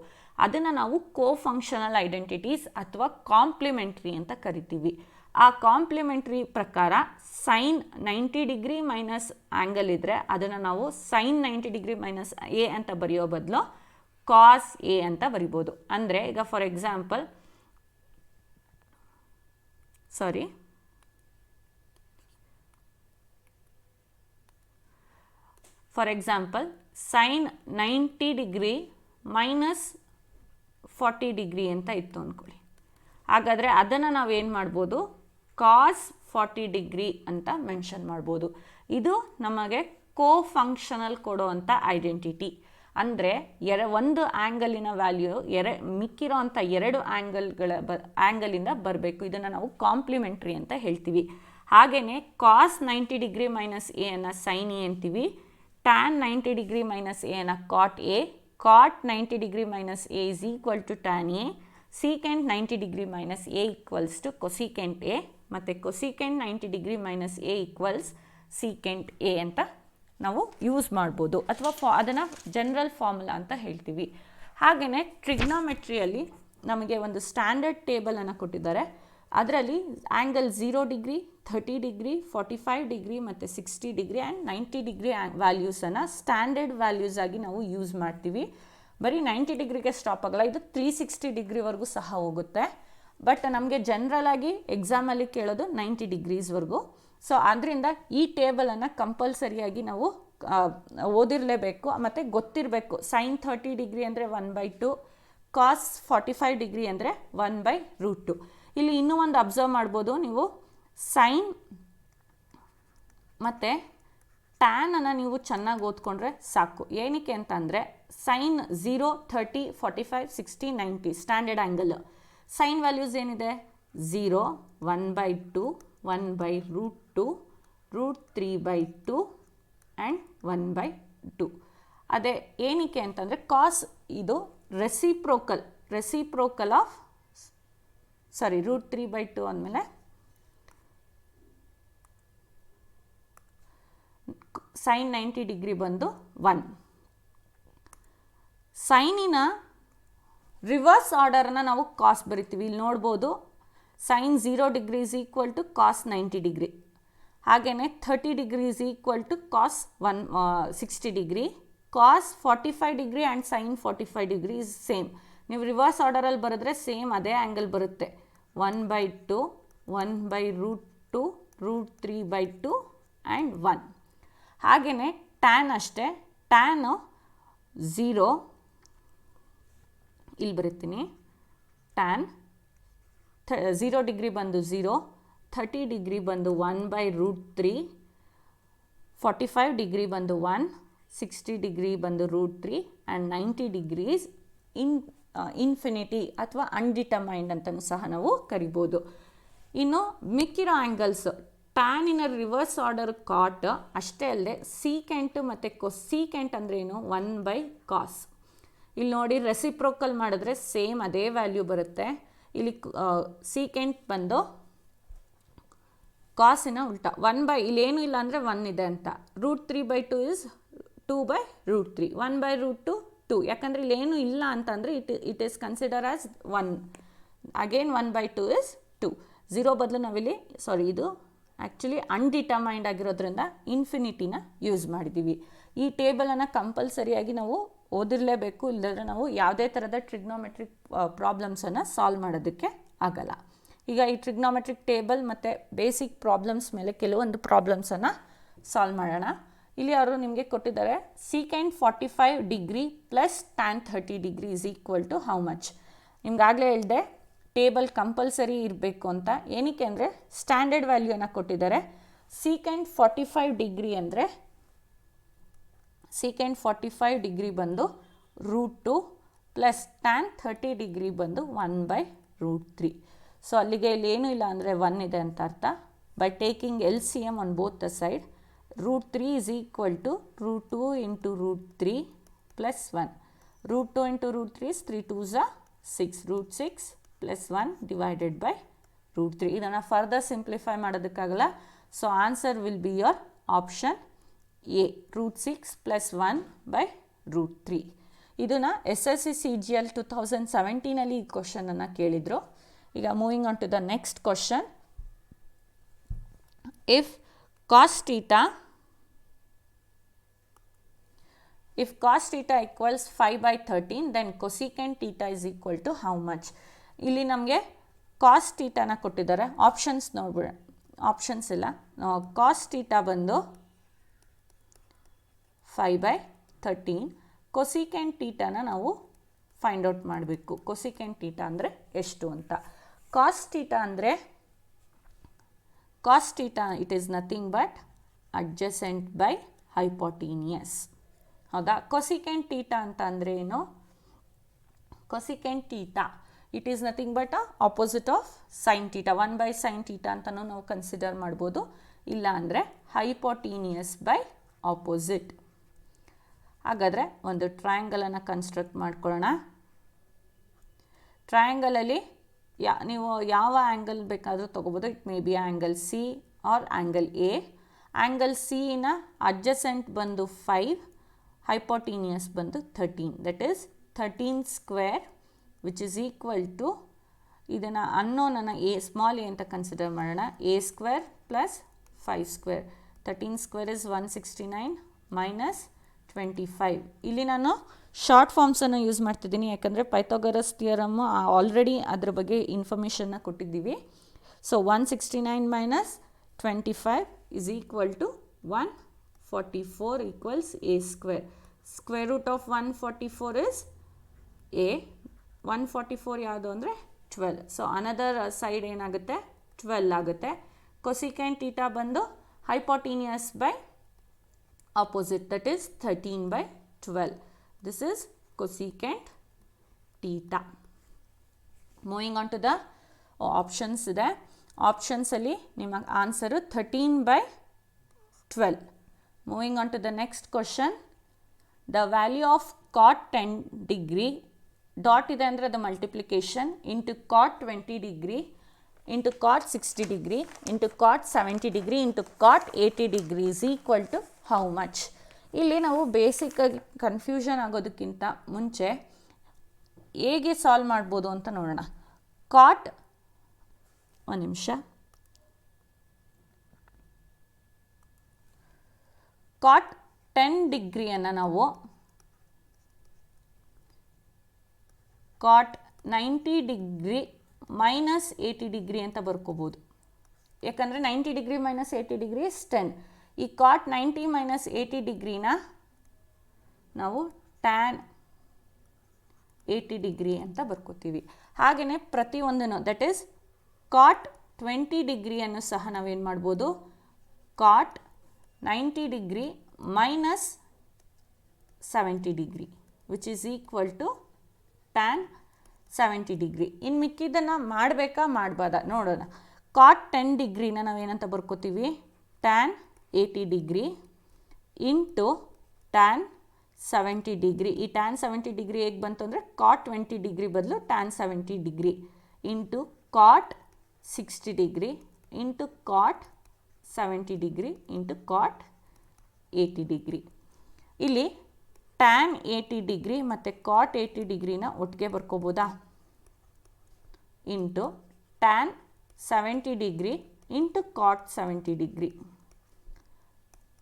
ಅದನ್ನು ನಾವು ಕೋಫಂಕ್ಷನಲ್ ಐಡೆಂಟಿಟೀಸ್ ಅಥವಾ ಕಾಂಪ್ಲಿಮೆಂಟ್ರಿ ಅಂತ ಕರಿತೀವಿ. ಆ ಕಾಂಪ್ಲಿಮೆಂಟ್ರಿ ಪ್ರಕಾರ ಸೈನ್ 90 ಡಿಗ್ರಿ ಮೈನಸ್ ಆ್ಯಂಗಲ್ ಇದ್ದರೆ ಅದನ್ನು ನಾವು ಸೈನ್ 90 ಡಿಗ್ರಿ ಮೈನಸ್ ಎ ಅಂತ ಬರೆಯೋ ಬದಲು ಕಾಸ್ ಎ ಅಂತ ಬರಿಬೋದು. ಅಂದರೆ ಈಗ for example sine 90 degree minus 40 degree ಅಂತ ಇತ್ತು ಅಂದ್ಕೊಳ್ಳಿ. ಹಾಗಾದರೆ ಅದನ್ನು ನಾವೇನು ಮಾಡ್ಬೋದು? ಕಾಸ್ 40 ಡಿಗ್ರಿ ಅಂತ ಮೆನ್ಷನ್ ಮಾಡ್ಬೋದು. ಇದು ನಮಗೆ ಕೋಫಂಕ್ಷನಲ್ ಕೊಡೋವಂಥ ಐಡೆಂಟಿಟಿ. ಅಂದರೆ ಒಂದು ಆ್ಯಂಗಲಿನ ವ್ಯಾಲ್ಯೂ ಮಿಕ್ಕಿರೋ ಅಂಥ ಎರಡು ಆ್ಯಂಗಲಿಂದ ಬರಬೇಕು. ಇದನ್ನು ನಾವು ಕಾಂಪ್ಲಿಮೆಂಟ್ರಿ ಅಂತ ಹೇಳ್ತೀವಿ. ಹಾಗೆಯೇ ಕಾಸ್ 90 ಡಿಗ್ರಿ ಮೈನಸ್ ಎ ಅನ್ನು ಸೈನ್ ಎ ಅಂತೀವಿ, ಟ್ಯಾನ್ 90 ಡಿಗ್ರಿ ಮೈನಸ್ ಎ ಅನ್ನು cot A, cot 90 degree minus A is equal to tan A, secant 90 degree minus A equals to cosecant A, ಮತ್ತು cosecant 90 degree minus A equals secant A ಅಂತ ನಾವು use ಮಾಡ್ಬೋದು, ಅಥವಾ ಅದನ್ನು general formula ಅಂತ ಹೇಳ್ತೀವಿ. ಹಾಗೆಯೇ ಟ್ರಿಗ್ನೋಮೆಟ್ರಿಯಲ್ಲಿ ನಮಗೆ ಒಂದು ಸ್ಟ್ಯಾಂಡರ್ಡ್ ಟೇಬಲನ್ನು ಕೊಟ್ಟಿದ್ದಾರೆ. ಅದರಲ್ಲಿ ಆ್ಯಂಗಲ್ 0 ಡಿಗ್ರಿ, 30 ಡಿಗ್ರಿ, 45 ಡಿಗ್ರಿ ಮತ್ತು 60 ಡಿಗ್ರಿ ಆ್ಯಂಡ್ 90 ಡಿಗ್ರಿ ವ್ಯಾಲ್ಯೂಸನ್ನು ಸ್ಟ್ಯಾಂಡರ್ಡ್ ವ್ಯಾಲ್ಯೂಸ್ ಆಗಿ ನಾವು ಯೂಸ್ ಮಾಡ್ತೀವಿ. ಬರೀ 90 ಡಿಗ್ರಿಗೆ ಸ್ಟಾಪ್ ಆಗಲ್ಲ, ಇದು 360 ಡಿಗ್ರಿವರೆಗೂ ಸಹ ಹೋಗುತ್ತೆ. ಬಟ್ ನಮಗೆ ಜನರಲಾಗಿ ಎಕ್ಸಾಮಲ್ಲಿ ಕೇಳೋದು 90 ಡಿಗ್ರೀಸ್ವರೆಗೂ. ಸೊ ಆದ್ದರಿಂದ ಈ ಟೇಬಲನ್ನು ಕಂಪಲ್ಸರಿಯಾಗಿ ನಾವು ಓದಿರಲೇಬೇಕು ಮತ್ತು ಗೊತ್ತಿರಬೇಕು. ಸೈನ್ 30 ಡಿಗ್ರಿ ಅಂದರೆ 1/2, ಕಾಸ್ 45 ಡಿಗ್ರಿ ಅಂದರೆ 1/√2. ಇಲ್ಲಿ ಇನ್ನೂ ಒಂದು ಅಬ್ಸರ್ವ್ ಮಾಡ್ಬೋದು ನೀವು, ಸೈನ್ ಮತ್ತು ಟ್ಯಾನನ್ನು ನೀವು ಚೆನ್ನಾಗಿ ಓದ್ಕೊಂಡ್ರೆ ಸಾಕು. ಏನಕ್ಕೆ ಅಂತಂದರೆ sine 0, 30, 45, 60, 90 standard angle. Sine values ಏನಿದೆ 0, 1/2, 1/√2, √3/2 ಆ್ಯಂಡ್ 1/2. ಅದೇ ಏನಕ್ಕೆ ಅಂತಂದರೆ ಕಾಸ್ ಇದು ರೆಸಿಪ್ರೋಕಲ್ ಆಫ್ √3/2 ಅಂದಮೇಲೆ ಸೈನ್ 90 ಡಿಗ್ರಿ ಬಂದು 1. ಸೈನಿನ ರಿವರ್ಸ್ ಆರ್ಡರ್ನ ನಾವು ಕಾಸ್ ಬರಿತೀವಿ. ಇಲ್ಲಿ ನೋಡ್ಬೋದು sine 0 degree is equal to cos 90 degree. ಹಾಗೆಯೇ 30 degree is equal to cos 60 degree. Cos 45 degree and sine 45 degree is same. ನೀವು ರಿವರ್ಸ್ ಆರ್ಡರಲ್ಲಿ ಬರೆದ್ರೆ ಸೇಮ್ ಅದೇ ಆ್ಯಂಗಲ್ ಬರುತ್ತೆ. 1/2, 1/√2, √3/2 ಆ್ಯಂಡ್ 1. ಹಾಗೆಯೇ ಟ್ಯಾನ್ ಅಷ್ಟೇ. ಟ್ಯಾನು 0 ಇಲ್ಲಿ ಬರೀತೀನಿ. ಟ್ಯಾನ್ 0 ಡಿಗ್ರಿ ಬಂದು 0, 30 ಡಿಗ್ರಿ ಬಂದು 1/√3, 45 ಡಿಗ್ರಿ ಬಂದು 1, 60 ಡಿಗ್ರಿ ಬಂದು √3 ಆ್ಯಂಡ್ 90 ಡಿಗ್ರೀಸ್ ಇನ್ಫಿನಿಟಿ ಅಥವಾ ಅನ್ಡಿಟರ್ಮೈನ್ಡ್ ಅಂತಲೂ ಸಹ ನಾವು ಕರಿಬೋದು. ಇನ್ನು ಮಿಕ್ಕಿರೋ ಆ್ಯಂಗಲ್ಸು ಟ್ಯಾನಿನ ರಿವರ್ಸ್ ಆರ್ಡರ್ ಕಾಟ್ ಅಷ್ಟೇ ಅಲ್ಲದೆ ಸೀಕೆಂಟ್ ಮತ್ತು ಕೊಸೀಕೆಂಟ್ ಅಂದರೆ ಏನು 1/cos. ಇಲ್ಲಿ ನೋಡಿ ರೆಸಿಪ್ರೋಕಲ್ ಮಾಡಿದ್ರೆ ಸೇಮ್ ಅದೇ ವ್ಯಾಲ್ಯೂ ಬರುತ್ತೆ. ಇಲ್ಲಿ ಸೀಕೆಂಟ್ ಬಂದು ಕಾಸಿನ ಉಲ್ಟಾ ಇಲ್ಲೇನೂ ಇಲ್ಲ ಅಂದರೆ 1 ಇದೆ ಅಂತ. √3/2 ಇಸ್ 2/√3, 1/√2 2. ಯಾಕಂದರೆ ಇಲ್ಲೇನೂ ಇಲ್ಲ ಅಂತಂದರೆ it is consider as 1. Again 1/2 is 2. 0 ಬದಲು ನಾವಿಲ್ಲಿ ಇದು ಆ್ಯಕ್ಚುಲಿ ಅನ್ಡಿಟರ್ಮೈನ್ಡ್ ಆಗಿರೋದ್ರಿಂದ ಇನ್ಫಿನಿಟಿನ ಯೂಸ್ ಮಾಡಿದ್ದೀವಿ. ಈ ಟೇಬಲನ್ನು ಕಂಪಲ್ಸರಿಯಾಗಿ ನಾವು ಓದಿರಲೇಬೇಕು, ಇಲ್ಲದ್ರೆ ನಾವು ಯಾವುದೇ ಥರದ ಟ್ರಿಗ್ನೋಮೆಟ್ರಿಕ್ ಪ್ರಾಬ್ಲಮ್ಸನ್ನು ಸಾಲ್ವ್ ಮಾಡೋದಕ್ಕೆ ಆಗಲ್ಲ. ಈಗ ಈ ಟ್ರಿಗ್ನೋಮೆಟ್ರಿಕ್ ಟೇಬಲ್ ಮತ್ತು ಬೇಸಿಕ್ ಪ್ರಾಬ್ಲಮ್ಸ್ ಮೇಲೆ ಕೆಲವೊಂದು ಪ್ರಾಬ್ಲಮ್ಸನ್ನು ಸಾಲ್ವ್ ಮಾಡೋಣ. ಇಲ್ಲಿ ಅವರು ನಿಮಗೆ ಕೊಟ್ಟಿದ್ದಾರೆ secant 45 degree plus tan 30 degree is equal to how much. ನಿಮ್ಗಾಗಲೇ ಹೇಳಿದೆ ಟೇಬಲ್ ಕಂಪಲ್ಸರಿ ಇರಬೇಕು ಅಂತ. ಏನಕ್ಕೆ ಅಂದರೆ ಸ್ಟ್ಯಾಂಡರ್ಡ್ ವ್ಯಾಲ್ಯೂನ ಕೊಟ್ಟಿದ್ದಾರೆ. ಸೀಕೆಂಟ್ 45 ಡಿಗ್ರಿ ಅಂದರೆ ಸೀಕೆಂಟ್ 45 ಡಿಗ್ರಿ ಬಂದು √2 ಪ್ಲಸ್ ಟ್ಯಾನ್ 30 ಡಿಗ್ರಿ ಬಂದು 1/√3. ಸೊ ಅಲ್ಲಿಗೆ ಇಲ್ಲಿ ಏನೂ ಇಲ್ಲ ಅಂದರೆ 1 ಇದೆ ಅಂತ ಅರ್ಥ. By taking LCM on both the side, √3 is equal to √2 into √3 plus 1. √2 into √3 is 3 2s are 6, √6 plus 1 divided by √3. ಇದನ್ನು ಫರ್ದರ್ ಸಿಂಪ್ಲಿಫೈ ಮಾಡೋದಕ್ಕಾಗಲ್ಲ. So answer will be your option A, √6 plus 1/√3. ಇದನ್ನು SSC CGL 2017 ಈ ಕ್ವಶನನ್ನು ಕೇಳಿದರು. ಈಗ moving on to the next question. If cos theta equals 5/13, then cosecant theta is equal to how much? ಇಲ್ಲಿ ನಮಗೆ cos thetaನ ಕೊಟ್ಟಿದ್ದಾರೆ. Options ನೋಡ್ಬಿಡ, options ಇಲ್ಲ. cos theta ಬಂದು 5/13. cosecant thetaನ ನಾವು ಫೈಂಡ್ ಔಟ್ ಮಾಡಬೇಕು. cosecant theta ಅಂದರೆ ಎಷ್ಟು ಅಂತ. cos theta it is nothing but adjacent by hypotenuse. ಹೌದಾ? cosecant theta ಅಂತ ಅಂದರೆ ಏನು? cosecant theta it is nothing but opposite of sin theta. 1/sin theta ಅಂತಲೂ ನಾವು ಕನ್ಸಿಡರ್ ಮಾಡ್ಬೋದು. ಇಲ್ಲ ಅಂದರೆ hypotenuse by opposite. ಹಾಗಾದರೆ ಒಂದು ಟ್ರಯಾಂಗಲನ್ನು ಕನ್ಸ್ಟ್ರಕ್ಟ್ ಮಾಡ್ಕೊಳ್ಳೋಣ. ಟ್ರಯಾಂಗಲಲ್ಲಿ ನೀವು ಯಾವ ಆ್ಯಂಗಲ್ ಬೇಕಾದರೂ ತೊಗೋಬೋದು. It may be angle C or angle A. Angle ಸಿನ ಅಡ್ಜಸೆಂಟ್ ಬಂದು 5, hypotenuse ಬಂದು 13. That is 13 square which is equal to, ಇದನ್ನು ಅನ್ನೋನನ್ನು ಸ್ಮಾಲ್ ಎ ಅಂತ ಕನ್ಸಿಡರ್ ಮಾಡೋಣ. a square plus 5 square. 13 square is 169 minus 25. ಇಲ್ಲಿ ನಾನು ಶಾರ್ಟ್ ಫಾರ್ಮ್ಸನ್ನು ಯೂಸ್ ಮಾಡ್ತಿದ್ದೀನಿ, ಯಾಕಂದರೆ ಪೈಥಾಗರಸ್ ಥಿಯರಮ್ ಆಲ್ರೆಡಿ ಅದ್ರ ಬಗ್ಗೆ ಇನ್ಫಾರ್ಮೇಷನ್ನ ಕೊಟ್ಟಿದ್ದೀವಿ. So 169 minus 25 is equal to 144 equals a square. Square root of 144 is a. 144 ಯಾವುದು ಅಂದರೆ 12. ಸೊ ಅನದರ್ ಸೈಡ್ ಏನಾಗುತ್ತೆ 12 ಆಗುತ್ತೆ. Cosecant theta ಬಂದು hypotenuse by opposite, that is 13/12. This is cosecant theta. Moving on to the options ಇದೆ. Options ಅಲ್ಲಿ ನಿಮ್ಮ answer 13/12. Moving on to the next question. The value of cot 10 degree dot ಇದೆ ಅಂದರೆ ಅದು multiplication into cot 20 degree into cot 60 degree into cot 70 degree into cot 80 degree is equal to how much? ಇಲ್ಲಿ ನಾವು ಬೇಸಿಕ್ಕಾಗಿ confusion ಆಗೋದಕ್ಕಿಂತ ಮುಂಚೆ ಹೇಗೆ solve ಮಾಡ್ಬೋದು ಅಂತ ನೋಡೋಣ. cot ಒಂದು ನಿಮಿಷ. cot 10 ಡಿಗ್ರಿಯನ್ನು ನಾವು cot 90 ಡಿಗ್ರಿ ಮೈನಸ್ 80 ಡಿಗ್ರಿ ಅಂತ ಬರ್ಕೋಬೋದು. ಯಾಕಂದರೆ 90 ಡಿಗ್ರಿ ಮೈನಸ್ 80 ಡಿಗ್ರಿ ಇಸ್ 10. ಈ cot 90 ಮೈನಸ್ 80 ಡಿಗ್ರಿನ ನಾವು tan 80 ಡಿಗ್ರಿ ಅಂತ ಬರ್ಕೋತೀವಿ. ಹಾಗೆಯೇ ಪ್ರತಿಯೊಂದನ್ನು ದಟ್ ಈಸ್ cot 20 ಡಿಗ್ರಿಯನ್ನು ಸಹ ನಾವೇನು ಮಾಡ್ಬೋದು, cot 90 degree minus 70 degree which is equal to tan 70 degree. ಇನ್ನು ಮಿಕ್ಕಿದ್ದನ್ನು ಮಾಡಬೇಕಾ ಮಾಡಬಾರ್ದಾ ನೋಡೋಣ. cot 10 ಡಿಗ್ರಿನ ನಾವೇನಂತ ಬರ್ಕೋತೀವಿ, tan 80 degree into tan 70 degree. ಈ tan 70 ಡಿಗ್ರಿ ಹೇಗೆ ಬಂತು ಅಂದರೆ cot 20 ಡಿಗ್ರಿ ಬದಲು tan 70 degree into cot 60 degree into cot 70 degree into cot 80 degree. ಇಲ್ಲಿ tan 80 ಡಿಗ್ರಿ ಮತ್ತು cot 80 ಡಿಗ್ರಿನ ಒಟ್ಟಿಗೆ ಬರ್ಕೋಬೋದಾ, into tan 70 degree into cot 70 degree.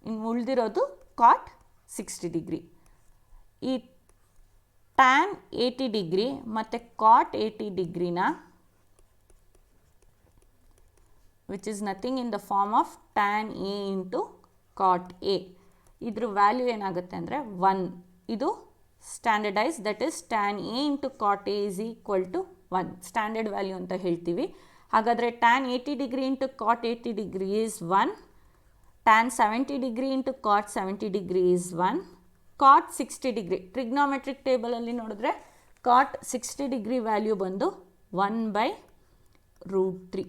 ಇನ್ನು ಉಳಿದಿರೋದು cot 60 ಡಿಗ್ರಿ. ಈ tan 80 ಡಿಗ್ರಿ ಮತ್ತು cot 80 ಡಿಗ್ರಿನ which is nothing in the form of tan A into cot A. ಇದ್ರ ವ್ಯಾಲ್ಯೂ ಏನಾಗುತ್ತೆ ಅಂದರೆ 1. ಇದು standardise, that is tan A into cot A is equal to 1. Standard value ಅಂತ ಹೇಳ್ತೀವಿ. ಹಾಗಾದರೆ tan 80 degree into cot 80 degree is 1. tan 70 degree into cot 70 degree is 1. cot 60 degree trigonometric ಟೇಬಲಲ್ಲಿ ನೋಡಿದ್ರೆ cot 60 degree value ಬಂದು 1/√3.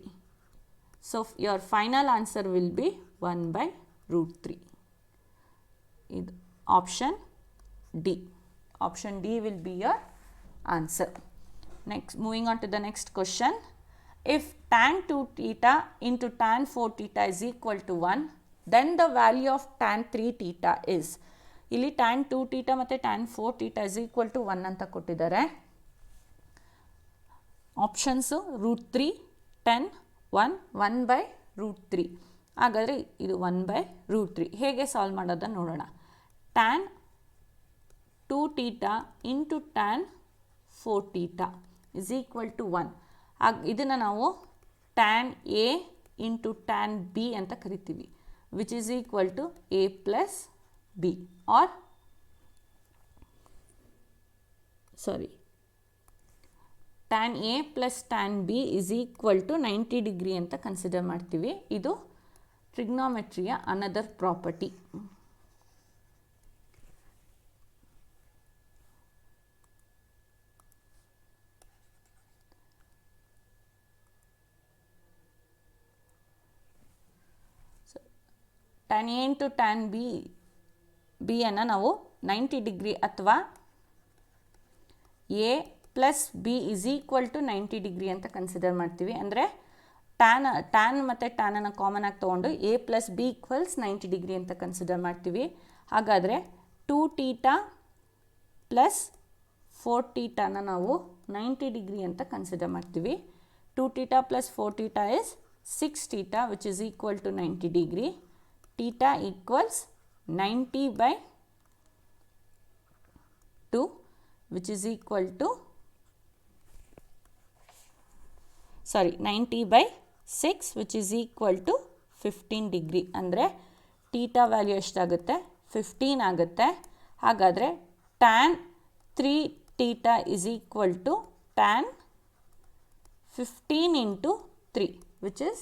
So your final answer will be 1/√3. This option D. Option D will be your answer. Next, moving on to the next question. If tan 2 theta into tan 4 theta is equal to 1, then the value of tan 3 theta is. ಇಲ್ಲಿ tan 2 theta ಮತ್ತು tan 4 theta is equal to 1 ಅಂತ ಕೊಟ್ಟಿದ್ದಾರೆ. Options √3, 10, 1, 1/√3. ಹಾಗಾದರೆ ಇದು 1/√3. ಹೇಗೆ solve ಮಾಡೋದನ್ನು ನೋಡೋಣ. tan 2 theta into tan 4 theta is equal to 1. ಇದನ್ನು ನಾವು tan A into tan B ಅಂತ ಕರಿತೀವಿ, which is equal to A plus B, or sorry, tan A plus tan B is equal to 90 degree ಅಂತ consider ಮಾಡ್ತೀವಿ. ಇದು ಟ್ರಿಗ್ನೋಮೆಟ್ರಿಯ another property. tan A into tan B ಅನ್ನು ನಾವು 90 degree ಅಥವಾ A plus B is equal to 90 degree ಅಂತ consider ಮಾಡ್ತೀವಿ. ಅಂದರೆ ಟ್ಯಾನ್ ಮತ್ತು ಟ್ಯಾನನ್ನು ಕಾಮನ್ ಆಗಿ ತೊಗೊಂಡು A ಪ್ಲಸ್ ಬಿ ಈಕ್ವಲ್ಸ್ 90 ಡಿಗ್ರಿ ಅಂತ ಕನ್ಸಿಡರ್ ಮಾಡ್ತೀವಿ. ಹಾಗಾದರೆ 2 ಥೀಟಾ ಪ್ಲಸ್ 4 ಥೀಟಾನ ನಾವು 90 ಡಿಗ್ರಿ ಅಂತ ಕನ್ಸಿಡರ್ ಮಾಡ್ತೀವಿ. 2 theta plus 4 theta is 6 theta which is equal to 90 degree. Theta equals 90/2 which is equal to 90/6 which is equal to 15 degree. ಅಂದರೆ ಥೀಟಾ ವ್ಯಾಲ್ಯೂ ಎಷ್ಟಾಗುತ್ತೆ, 15 ಆಗುತ್ತೆ. ಹಾಗಾದರೆ tan 3 theta is equal to tan 15 into 3 which is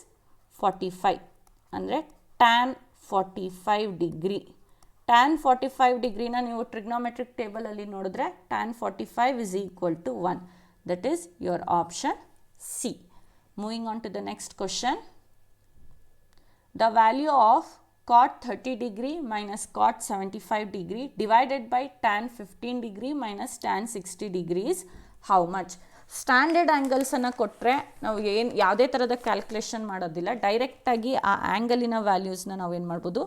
45 ಅಂದರೆ tan 45 degree. tan 45 ಡಿಗ್ರಿನ ನೀವು trigonometric ಟೇಬಲಲ್ಲಿ ನೋಡಿದ್ರೆ tan 45 is equal to 1. That is your option C. Moving on to the next question. The value of cot 30 degree minus cot 75 degree divided by tan 15 degree minus tan 60 degree is how much? Standard ಆ್ಯಂಗಲ್ಸನ್ನು ಕೊಟ್ಟರೆ ನಾವು ಯಾವುದೇ ಥರದ calculation ಮಾಡೋದಿಲ್ಲ, ಡೈರೆಕ್ಟಾಗಿ ಆ ಆ್ಯಂಗಲಿನ ವ್ಯಾಲ್ಯೂಸ್ನ ನಾವೇನು ಮಾಡ್ಬೋದು,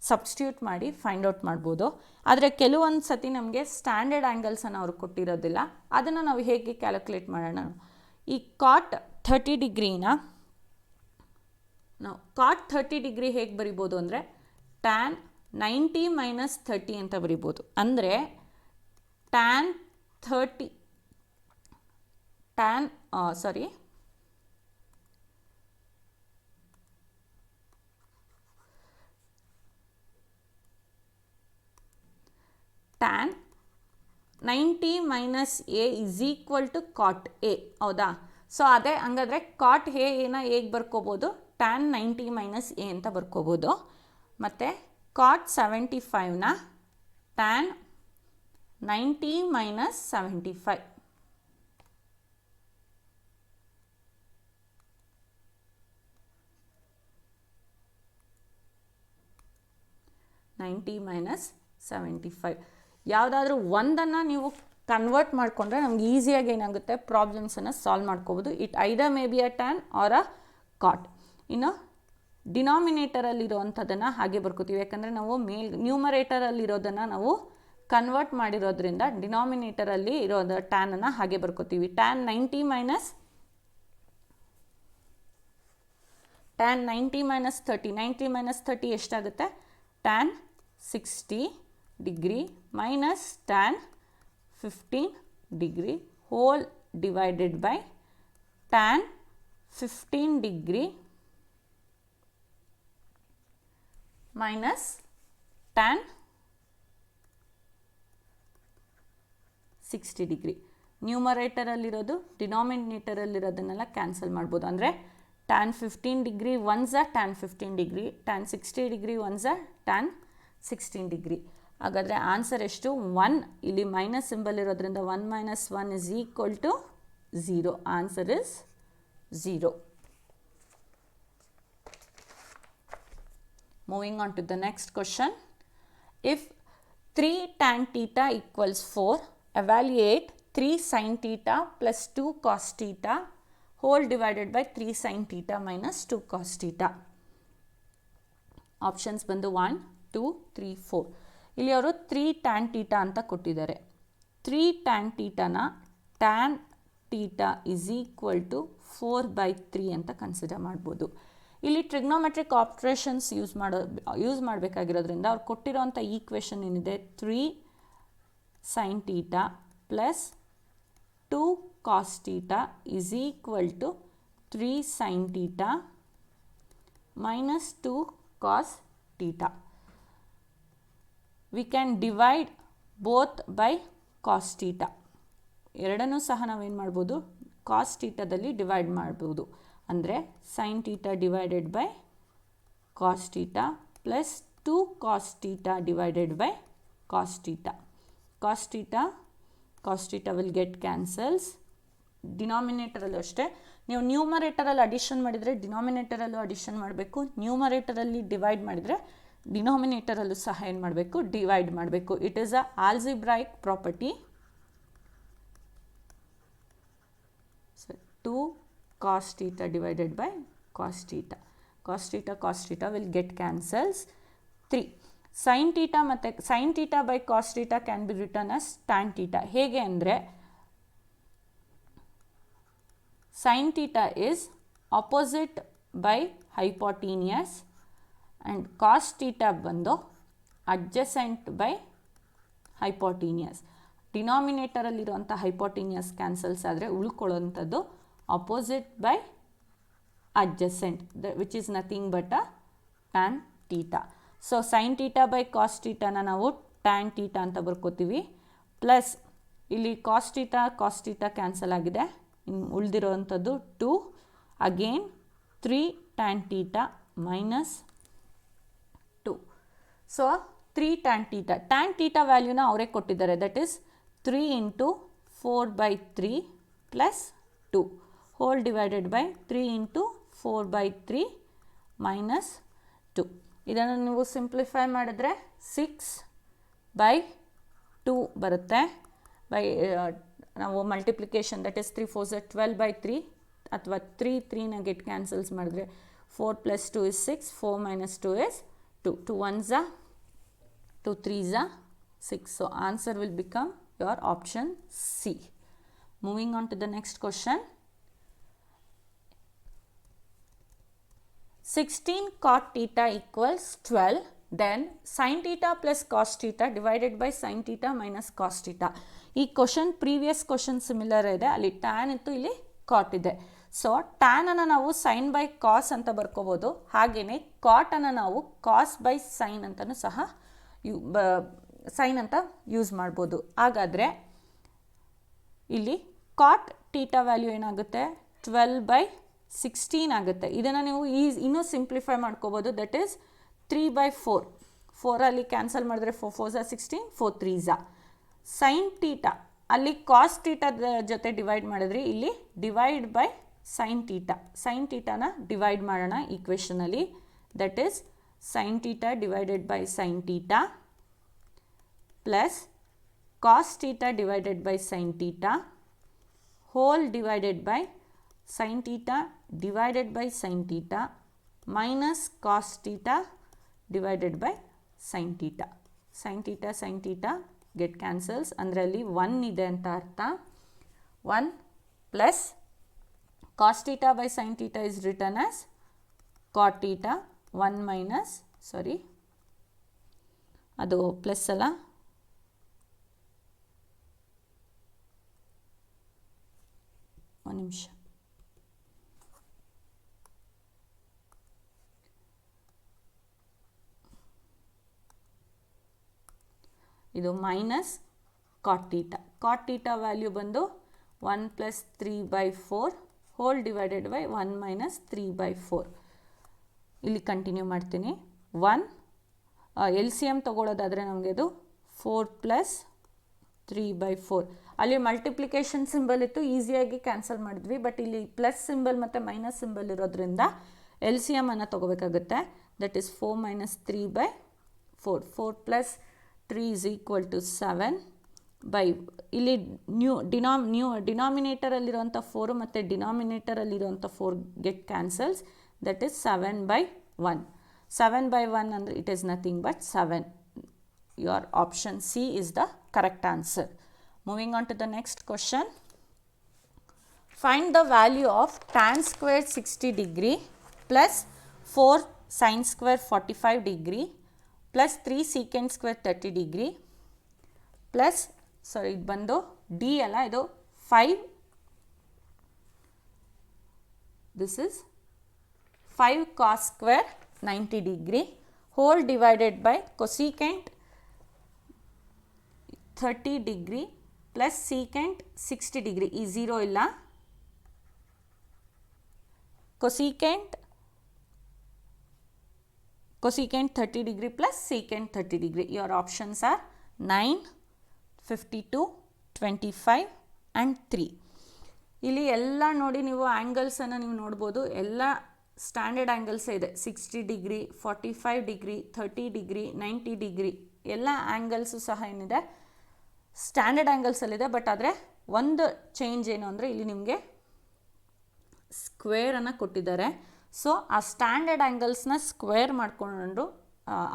ಸಬ್ಸ್ಟಿಟ್ಯೂಟ್ ಮಾಡಿ ಫೈಂಡ್ ಔಟ್ ಮಾಡ್ಬೋದು. ಆದರೆ ಕೆಲವೊಂದು ಸತಿ ನಮಗೆ ಸ್ಟ್ಯಾಂಡರ್ಡ್ ಆ್ಯಂಗಲ್ಸನ್ನು ಅವ್ರು ಕೊಟ್ಟಿರೋದಿಲ್ಲ, ಅದನ್ನು ನಾವು ಹೇಗೆ ಕ್ಯಾಲ್ಕುಲೇಟ್ ಮಾಡೋಣ. ಈ ಕಾಟ್ 30 ಡಿಗ್ರಿನ ನಾವು ಕಾಟ್ 30 ಡಿಗ್ರಿ ಹೇಗೆ ಬರಿಬೋದು ಅಂದರೆ tan 90 ಮೈನಸ್ 30 ಅಂತ ಬರಿಬೋದು. ಅಂದರೆ tan 30 tan 90 minus A is equal to cot A. ಹೌದಾ? ಸೊ ಅದೇ ಹಂಗಾದರೆ ಕಾಟ್ ಎನ ಹೇಗೆ ಬರ್ಕೋಬೋದು, tan 90 ಮೈನಸ್ ಎ ಅಂತ ಬರ್ಕೋಬೋದು. ಮತ್ತು ಕಾಟ್ 75ನ tan 90 ಮೈನಸ್ 75. ಯಾವುದಾದ್ರೂ ಒಂದನ್ನು ನೀವು ಕನ್ವರ್ಟ್ ಮಾಡಿಕೊಂಡ್ರೆ ನಮ್ಗೆ ಈಸಿಯಾಗಿ ಏನಾಗುತ್ತೆ, ಪ್ರಾಬ್ಲಮ್ಸನ್ನು ಸಾಲ್ವ್ ಮಾಡ್ಕೋಬೋದು. It either may be a tan or a cot. ಇನ್ನು ಡಿನಾಮಿನೇಟರಲ್ಲಿರೋವಂಥದ್ದನ್ನು ಹಾಗೆ ಬರ್ಕೋತೀವಿ, ಯಾಕಂದರೆ ನಾವು ನ್ಯೂಮರೇಟರಲ್ಲಿರೋದನ್ನು ನಾವು ಕನ್ವರ್ಟ್ ಮಾಡಿರೋದ್ರಿಂದ ಡಿನಾಮಿನೇಟರಲ್ಲಿ ಇರೋದ ಟ್ಯಾನನ್ನು ಹಾಗೆ ಬರ್ಕೋತೀವಿ. tan 90 ಮೈನಸ್ 30, 90 ಮೈನಸ್ 30 ಎಷ್ಟಾಗುತ್ತೆ, tan 60 degree minus tan 15 degree whole divided by tan 15 degree minus tan 60 degree. ನ್ಯೂಮರೇಟರಲ್ಲಿರೋದು ಡಿನಾಮಿನೇಟರಲ್ಲಿರೋದನ್ನೆಲ್ಲ ಕ್ಯಾನ್ಸಲ್ ಮಾಡ್ಬೋದು. ಅಂದರೆ tan 15 ಡಿಗ್ರಿ ಒನ್ಸ tan 15 ಡಿಗ್ರಿ, tan 60 ಡಿಗ್ರಿ ಒನ್ಸ tan 16 ಡಿಗ್ರಿ. ಹಾಗಾದರೆ ಆನ್ಸರ್ ಎಷ್ಟು, 1. ಇಲ್ಲಿ ಮೈನಸ್ ಸಿಂಬಲ್ ಇರೋದ್ರಿಂದ 1 minus 1 is equal to 0. Answer is 0. Moving on to the next question. If 3 tan theta equals 4, evaluate 3 sin theta plus 2 cos theta whole divided by 3 sin theta minus 2 cos theta. Options ಬಂದು 1, 2, 3, 4. ಇಲ್ಲಿ ಅವರು 3 tan theta ಅಂತ ಕೊಟ್ಟಿದ್ದಾರೆ. 3 tan thetaನ tan theta is equal to 4/3 ಅಂತ consider ಮಾಡ್ಬೋದು. ಇಲ್ಲಿ trigonometric operations use ಮಾಡಬೇಕಾಗಿರೋದ್ರಿಂದ ಅವ್ರು ಕೊಟ್ಟಿರೋಂಥ equation ಏನಿದೆ, 3 sin theta plus 2 cos theta is equal to 3 sin theta minus 2 cos theta. We can divide both by cos theta. ಎರಡನ್ನೂ ಸಹ ನಾವೇನು ಮಾಡ್ಬೋದು, ಕಾಸ್ ಥೀಟಾದಲ್ಲಿ divide ಮಾಡ್ಬೋದು. ಅಂದರೆ sin theta divided by cos theta plus 2 cos theta divided by cos theta. Cos theta will get cancels. ಡಿನಾಮಿನೇಟರಲ್ಲೂ ಅಷ್ಟೇ, ನೀವು ನ್ಯೂಮರೇಟರಲ್ಲಿ addition ಮಾಡಿದರೆ ಡಿನಾಮಿನೇಟರಲ್ಲೂ addition ಮಾಡಬೇಕು, ನ್ಯೂಮರೇಟರಲ್ಲಿ ಡಿವೈಡ್ ಮಾಡಿದರೆ ಡಿನಾಮಿನೇಟರಲ್ಲೂ ಸಹ ಏನು ಮಾಡಬೇಕು, ಡಿವೈಡ್ ಮಾಡಬೇಕು. It is a algebraic property. 2 cos theta divided by cos theta. Cos theta will get cancels. 3 sin theta ಮತ್ತು sin theta by cos theta can be written as tan theta. ಹೇಗೆ ಅಂದರೆ sin theta is opposite by hypotenuse and cos theta ಬಂದು adjacent by hypotenuse. ಡಿನಾಮಿನೇಟರಲ್ಲಿರುವಂಥ hypotenuse cancels ಆದರೆ ಉಳ್ಕೊಳ್ಳೋವಂಥದ್ದು opposite by adjacent, which is nothing but a tan theta. So sin theta by cos theta na ನಾವು tan theta ಅಂತ ಬರ್ಕೋತೀವಿ. Plus ಇಲ್ಲಿ cos theta cancel ಆಗಿದೆ, ಇನ್ನು ಉಳಿದಿರೋವಂಥದ್ದು 2 again 3 tan theta minus 2. So 3 tan theta. Tan theta ವ್ಯಾಲ್ಯೂನ ಅವರೇ ಕೊಟ್ಟಿದ್ದಾರೆ. That is 3 into 4/3 plus 2 hole divided by 3 into 4/3 minus 2. ಇದನ್ನು ನೀವು simplify ಮಾಡಿದ್ರೆ 6/2 ಬರುತ್ತೆ. ಬೈ ನಾವು ಮಲ್ಟಿಪ್ಲಿಕೇಶನ್ ದಟ್ ಈಸ್ 3 4 12/3 ಅಥವಾ 3ನ ಗೆಟ್ ಕ್ಯಾನ್ಸಲ್ಸ್ ಮಾಡಿದ್ರೆ 4 + 2 is 6, 4 - 2 is 2. 2 1s are 2 3s are 6. So answer will become your option C. Moving on to the next question. 16 cot theta equals 12. Then sin theta plus cos theta divided by sin theta minus cos theta. ಈ question previous question similar ಇದೆ. ಅಲ್ಲಿ tan ಇತ್ತು, ಇಲ್ಲಿ ಕಾಟ್ ಇದೆ. So ಟ್ಯಾನನ್ನು ನಾವು sine by cos ಅಂತ ಬರ್ಕೋಬೋದು. ಹಾಗೆಯೇ cotton ನಾವು ಕಾಸ್ ಬೈ ಸೈನ್ ಅಂತಲೂ ಸಹ ಸೈನ್ ಅಂತ ಯೂಸ್ ಮಾಡ್ಬೋದು. ಹಾಗಾದರೆ ಇಲ್ಲಿ ಕಾಟ್ ಟೀಟಾ ವ್ಯಾಲ್ಯೂ ಏನಾಗುತ್ತೆ? 12/16 ಆಗುತ್ತೆ. ಇದನ್ನು ನೀವು ಇನ್ನೂ ಸಿಂಪ್ಲಿಫೈ ಮಾಡ್ಕೋಬೋದು. That is 3/4. 4ಅಲ್ಲಿ ಕ್ಯಾನ್ಸಲ್ ಮಾಡಿದ್ರೆ 4 4s are 16, 4 3s are. Sine theta ಅಲ್ಲಿ ಕಾಸ್ ಟೀಟಾದ ಜೊತೆ ಡಿವೈಡ್ ಮಾಡಿದ್ರಿ, ಇಲ್ಲಿ divide by sine theta. Sine ಟೀಟಾನ ಡಿವೈಡ್ ಮಾಡೋಣ ಈಕ್ವೇಷನಲ್ಲಿ. That is sine theta divided by sine theta plus cos theta divided by sine theta whole divided by sine theta divided by sine theta minus cos theta divided by sine theta. Sine theta get cancels, ಅಂದರೆ ಅಲ್ಲಿ 1 ಇದೆ ಅಂತ ಅರ್ಥ. 1 plus cos theta by sin theta is written as cot theta. 1 minus, sorry, ಅದು plus ಅಲ್ಲ, ಒಂದು ನಿಮಿಷ. ಇದು minus cot theta. Cot theta value ಬಂದು 1 + 3/4 ಹೋಲ್ ಡಿವೈಡೆಡ್ ಬೈ 1 - 3/4. ಇಲ್ಲಿ ಕಂಟಿನ್ಯೂ ಮಾಡ್ತೀನಿ. 1 ಎಲ್ ಸಿ ಎಮ್ ತೊಗೊಳ್ಳೋದಾದರೆ ನಮಗೆ ಅದು 4 + 3/4. ಅಲ್ಲಿ ಮಲ್ಟಿಪ್ಲಿಕೇಶನ್ ಸಿಂಬಲ್ ಇತ್ತು, ಈಸಿಯಾಗಿ ಕ್ಯಾನ್ಸಲ್ ಮಾಡಿದ್ವಿ. ಬಟ್ ಇಲ್ಲಿ ಪ್ಲಸ್ ಸಿಂಬಲ್ ಮತ್ತು ಮೈನಸ್ ಸಿಂಬಲ್ ಇರೋದ್ರಿಂದ ಎಲ್ ಸಿ ಎಮ್ ಅನ್ನು ತೊಗೋಬೇಕಾಗುತ್ತೆ. That is 4 - 3/4. 4 + 3 is equal to 7 by ಇಲ್ಲಿ ಡಿನಾಮಿನೇಟರಲ್ಲಿರುವಂಥ 4 ಮತ್ತು ಡಿನಾಮಿನೇಟರಲ್ಲಿರುವಂಥ 4 ಗೆಟ್ ಕ್ಯಾನ್ಸಲ್ಸ್. That is 7/1. 7/1 ಅಂದರೆ it is nothing but 7. Your option C is the correct answer. Moving on to the next question. Find the value of tan square 60 degree plus 4 sin square 45 degree plus 3 secant square 30 degree plus, sorry, ಇದು ಬಂದು D ಅಲ್ಲ, ಇದು 5. This is 5 cos square 90 degree whole divided by cosecant 30 degree plus secant 60 degree. ಈ 0 ಇಲ್ಲ. cosecant 30 degree plus secant 30 degree. Your options are 9, 52, 25 and 3. ಇಲ್ಲಿ ಎಲ್ಲ ನೋಡಿ, ನೀವು ಆ್ಯಂಗಲ್ಸನ್ನು ನೀವು ನೋಡ್ಬೋದು. ಎಲ್ಲ ಸ್ಟ್ಯಾಂಡರ್ಡ್ ಆ್ಯಂಗಲ್ಸೇ ಇದೆ. 60 ಡಿಗ್ರಿ, 45 ಡಿಗ್ರಿ, 30 ಡಿಗ್ರಿ, 90 ಡಿಗ್ರಿ ಎಲ್ಲ ಆ್ಯಂಗಲ್ಸು ಸಹ ಏನಿದೆ ಸ್ಟ್ಯಾಂಡರ್ಡ್ ಆ್ಯಂಗಲ್ಸಲ್ಲಿದೆ. ಬಟ್ ಆದರೆ ಒಂದು ಚೇಂಜ್ ಏನು ಅಂದರೆ ಇಲ್ಲಿ ನಿಮಗೆ ಸ್ಕ್ವೇರನ್ನು ಕೊಟ್ಟಿದ್ದಾರೆ. ಸೊ ಆ ಸ್ಟ್ಯಾಂಡರ್ಡ್ ಆ್ಯಂಗಲ್ಸ್ನ ಸ್ಕ್ವೇರ್ ಮಾಡಿಕೊಂಡು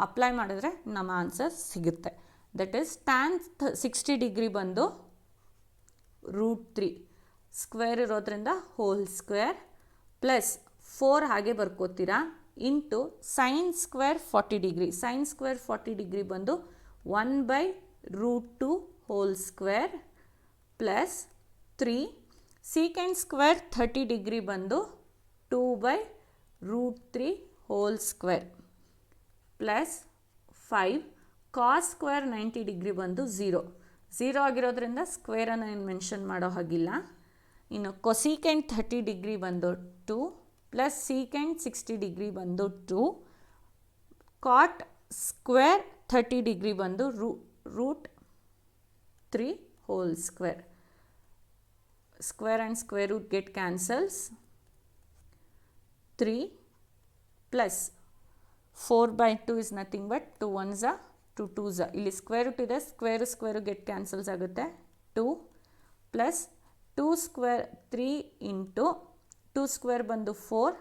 ಅಪ್ಲೈ ಮಾಡಿದ್ರೆ ನಮ್ಮ ಆನ್ಸರ್ ಸಿಗುತ್ತೆ. ದಟ್ ಈಸ್ ಟ್ಯಾನ್ 60 ಡಿಗ್ರಿ ಬಂದು √3 ಸ್ಕ್ವೇರ್ ಇರೋದ್ರಿಂದ ಹೋಲ್ ಸ್ಕ್ವೇರ್ ಪ್ಲಸ್ 4 ಹಾಗೆ ಬರ್ಕೋತೀರಾ into sine square 40 degree. Sine square 40 degree ಬಂದು 1/√2 whole square plus 3 secant square 30 degree ಬಂದು 2/√3 whole square plus 5 cos square 90 degree ಬಂದು 0 ಆಗಿರೋದ್ರಿಂದ ಸ್ಕ್ವೇರನ್ನು ಏನು ಮೆನ್ಷನ್ ಮಾಡೋ ಹಾಗಿಲ್ಲ. ಇನ್ನು ಕೊಸೀಕೆಂಟ್ 30 ಡಿಗ್ರಿ ಬಂದು 2 ಪ್ಲಸ್ ಸೀಕೆಂಡ್ 60 ಡಿಗ್ರಿ ಬಂದು 2, ಕಾಟ್ ಸ್ಕ್ವೇರ್ 30 ಡಿಗ್ರಿ ಬಂದು root 3 whole square. Square and square root get cancels. 3 plus 4 by 2 is nothing but 2 ones are 2 2s are. ಇಲ್ಲಿ ಸ್ಕ್ವೇರ್ ರೂಟ್ ಇದೆ, ಸ್ಕ್ವೇರ್ ಗೆಟ್ ಕ್ಯಾನ್ಸಲ್ಸ್ ಆಗುತ್ತೆ. 2 plus 2 square 3 into 2 square ಬಂದು 4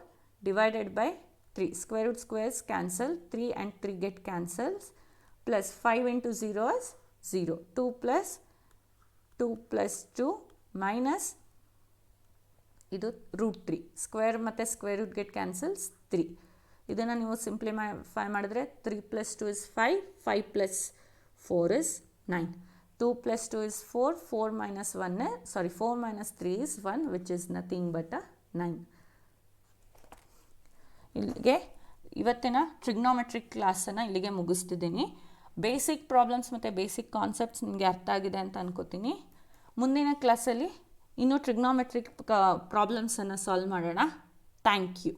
divided by 3. Square root squares cancel, 3 and 3 get cancels, plus 5 into 0 is 0. 2 plus 2 minus ಇದು root 3. Square ಮತ್ತು square root get cancels 3. ಇದನ್ನು ನೀವು simplify ಮಾಡಿದ್ರೆ 3 plus 2 is 5, 5 plus 4 is 9. 2 plus 2 is 4, 4 minus 3 is 1, which is nothing but a 9. ಇಲ್ಲಿಗೆ ಇವತ್ತಿನ trigonometric ಕ್ಲಾಸನ್ನು ಇಲ್ಲಿಗೆ ಮುಗಿಸ್ತಿದ್ದೀನಿ. ಬೇಸಿಕ್ ಪ್ರಾಬ್ಲಮ್ಸ್ ಮತ್ತು ಬೇಸಿಕ್ ಕಾನ್ಸೆಪ್ಟ್ಸ್ ನಿಮಗೆ ಅರ್ಥ ಆಗಿದೆ ಅಂತ ಅನ್ಕೋತೀನಿ. ಮುಂದಿನ ಕ್ಲಾಸಲ್ಲಿ ಇನ್ನೂ ಟ್ರಿಗ್ನೋಮೆಟ್ರಿಕ್ ಪ್ರಾಬ್ಲಮ್ಸನ್ನು ಸಾಲ್ವ್ ಮಾಡೋಣ. Thank you.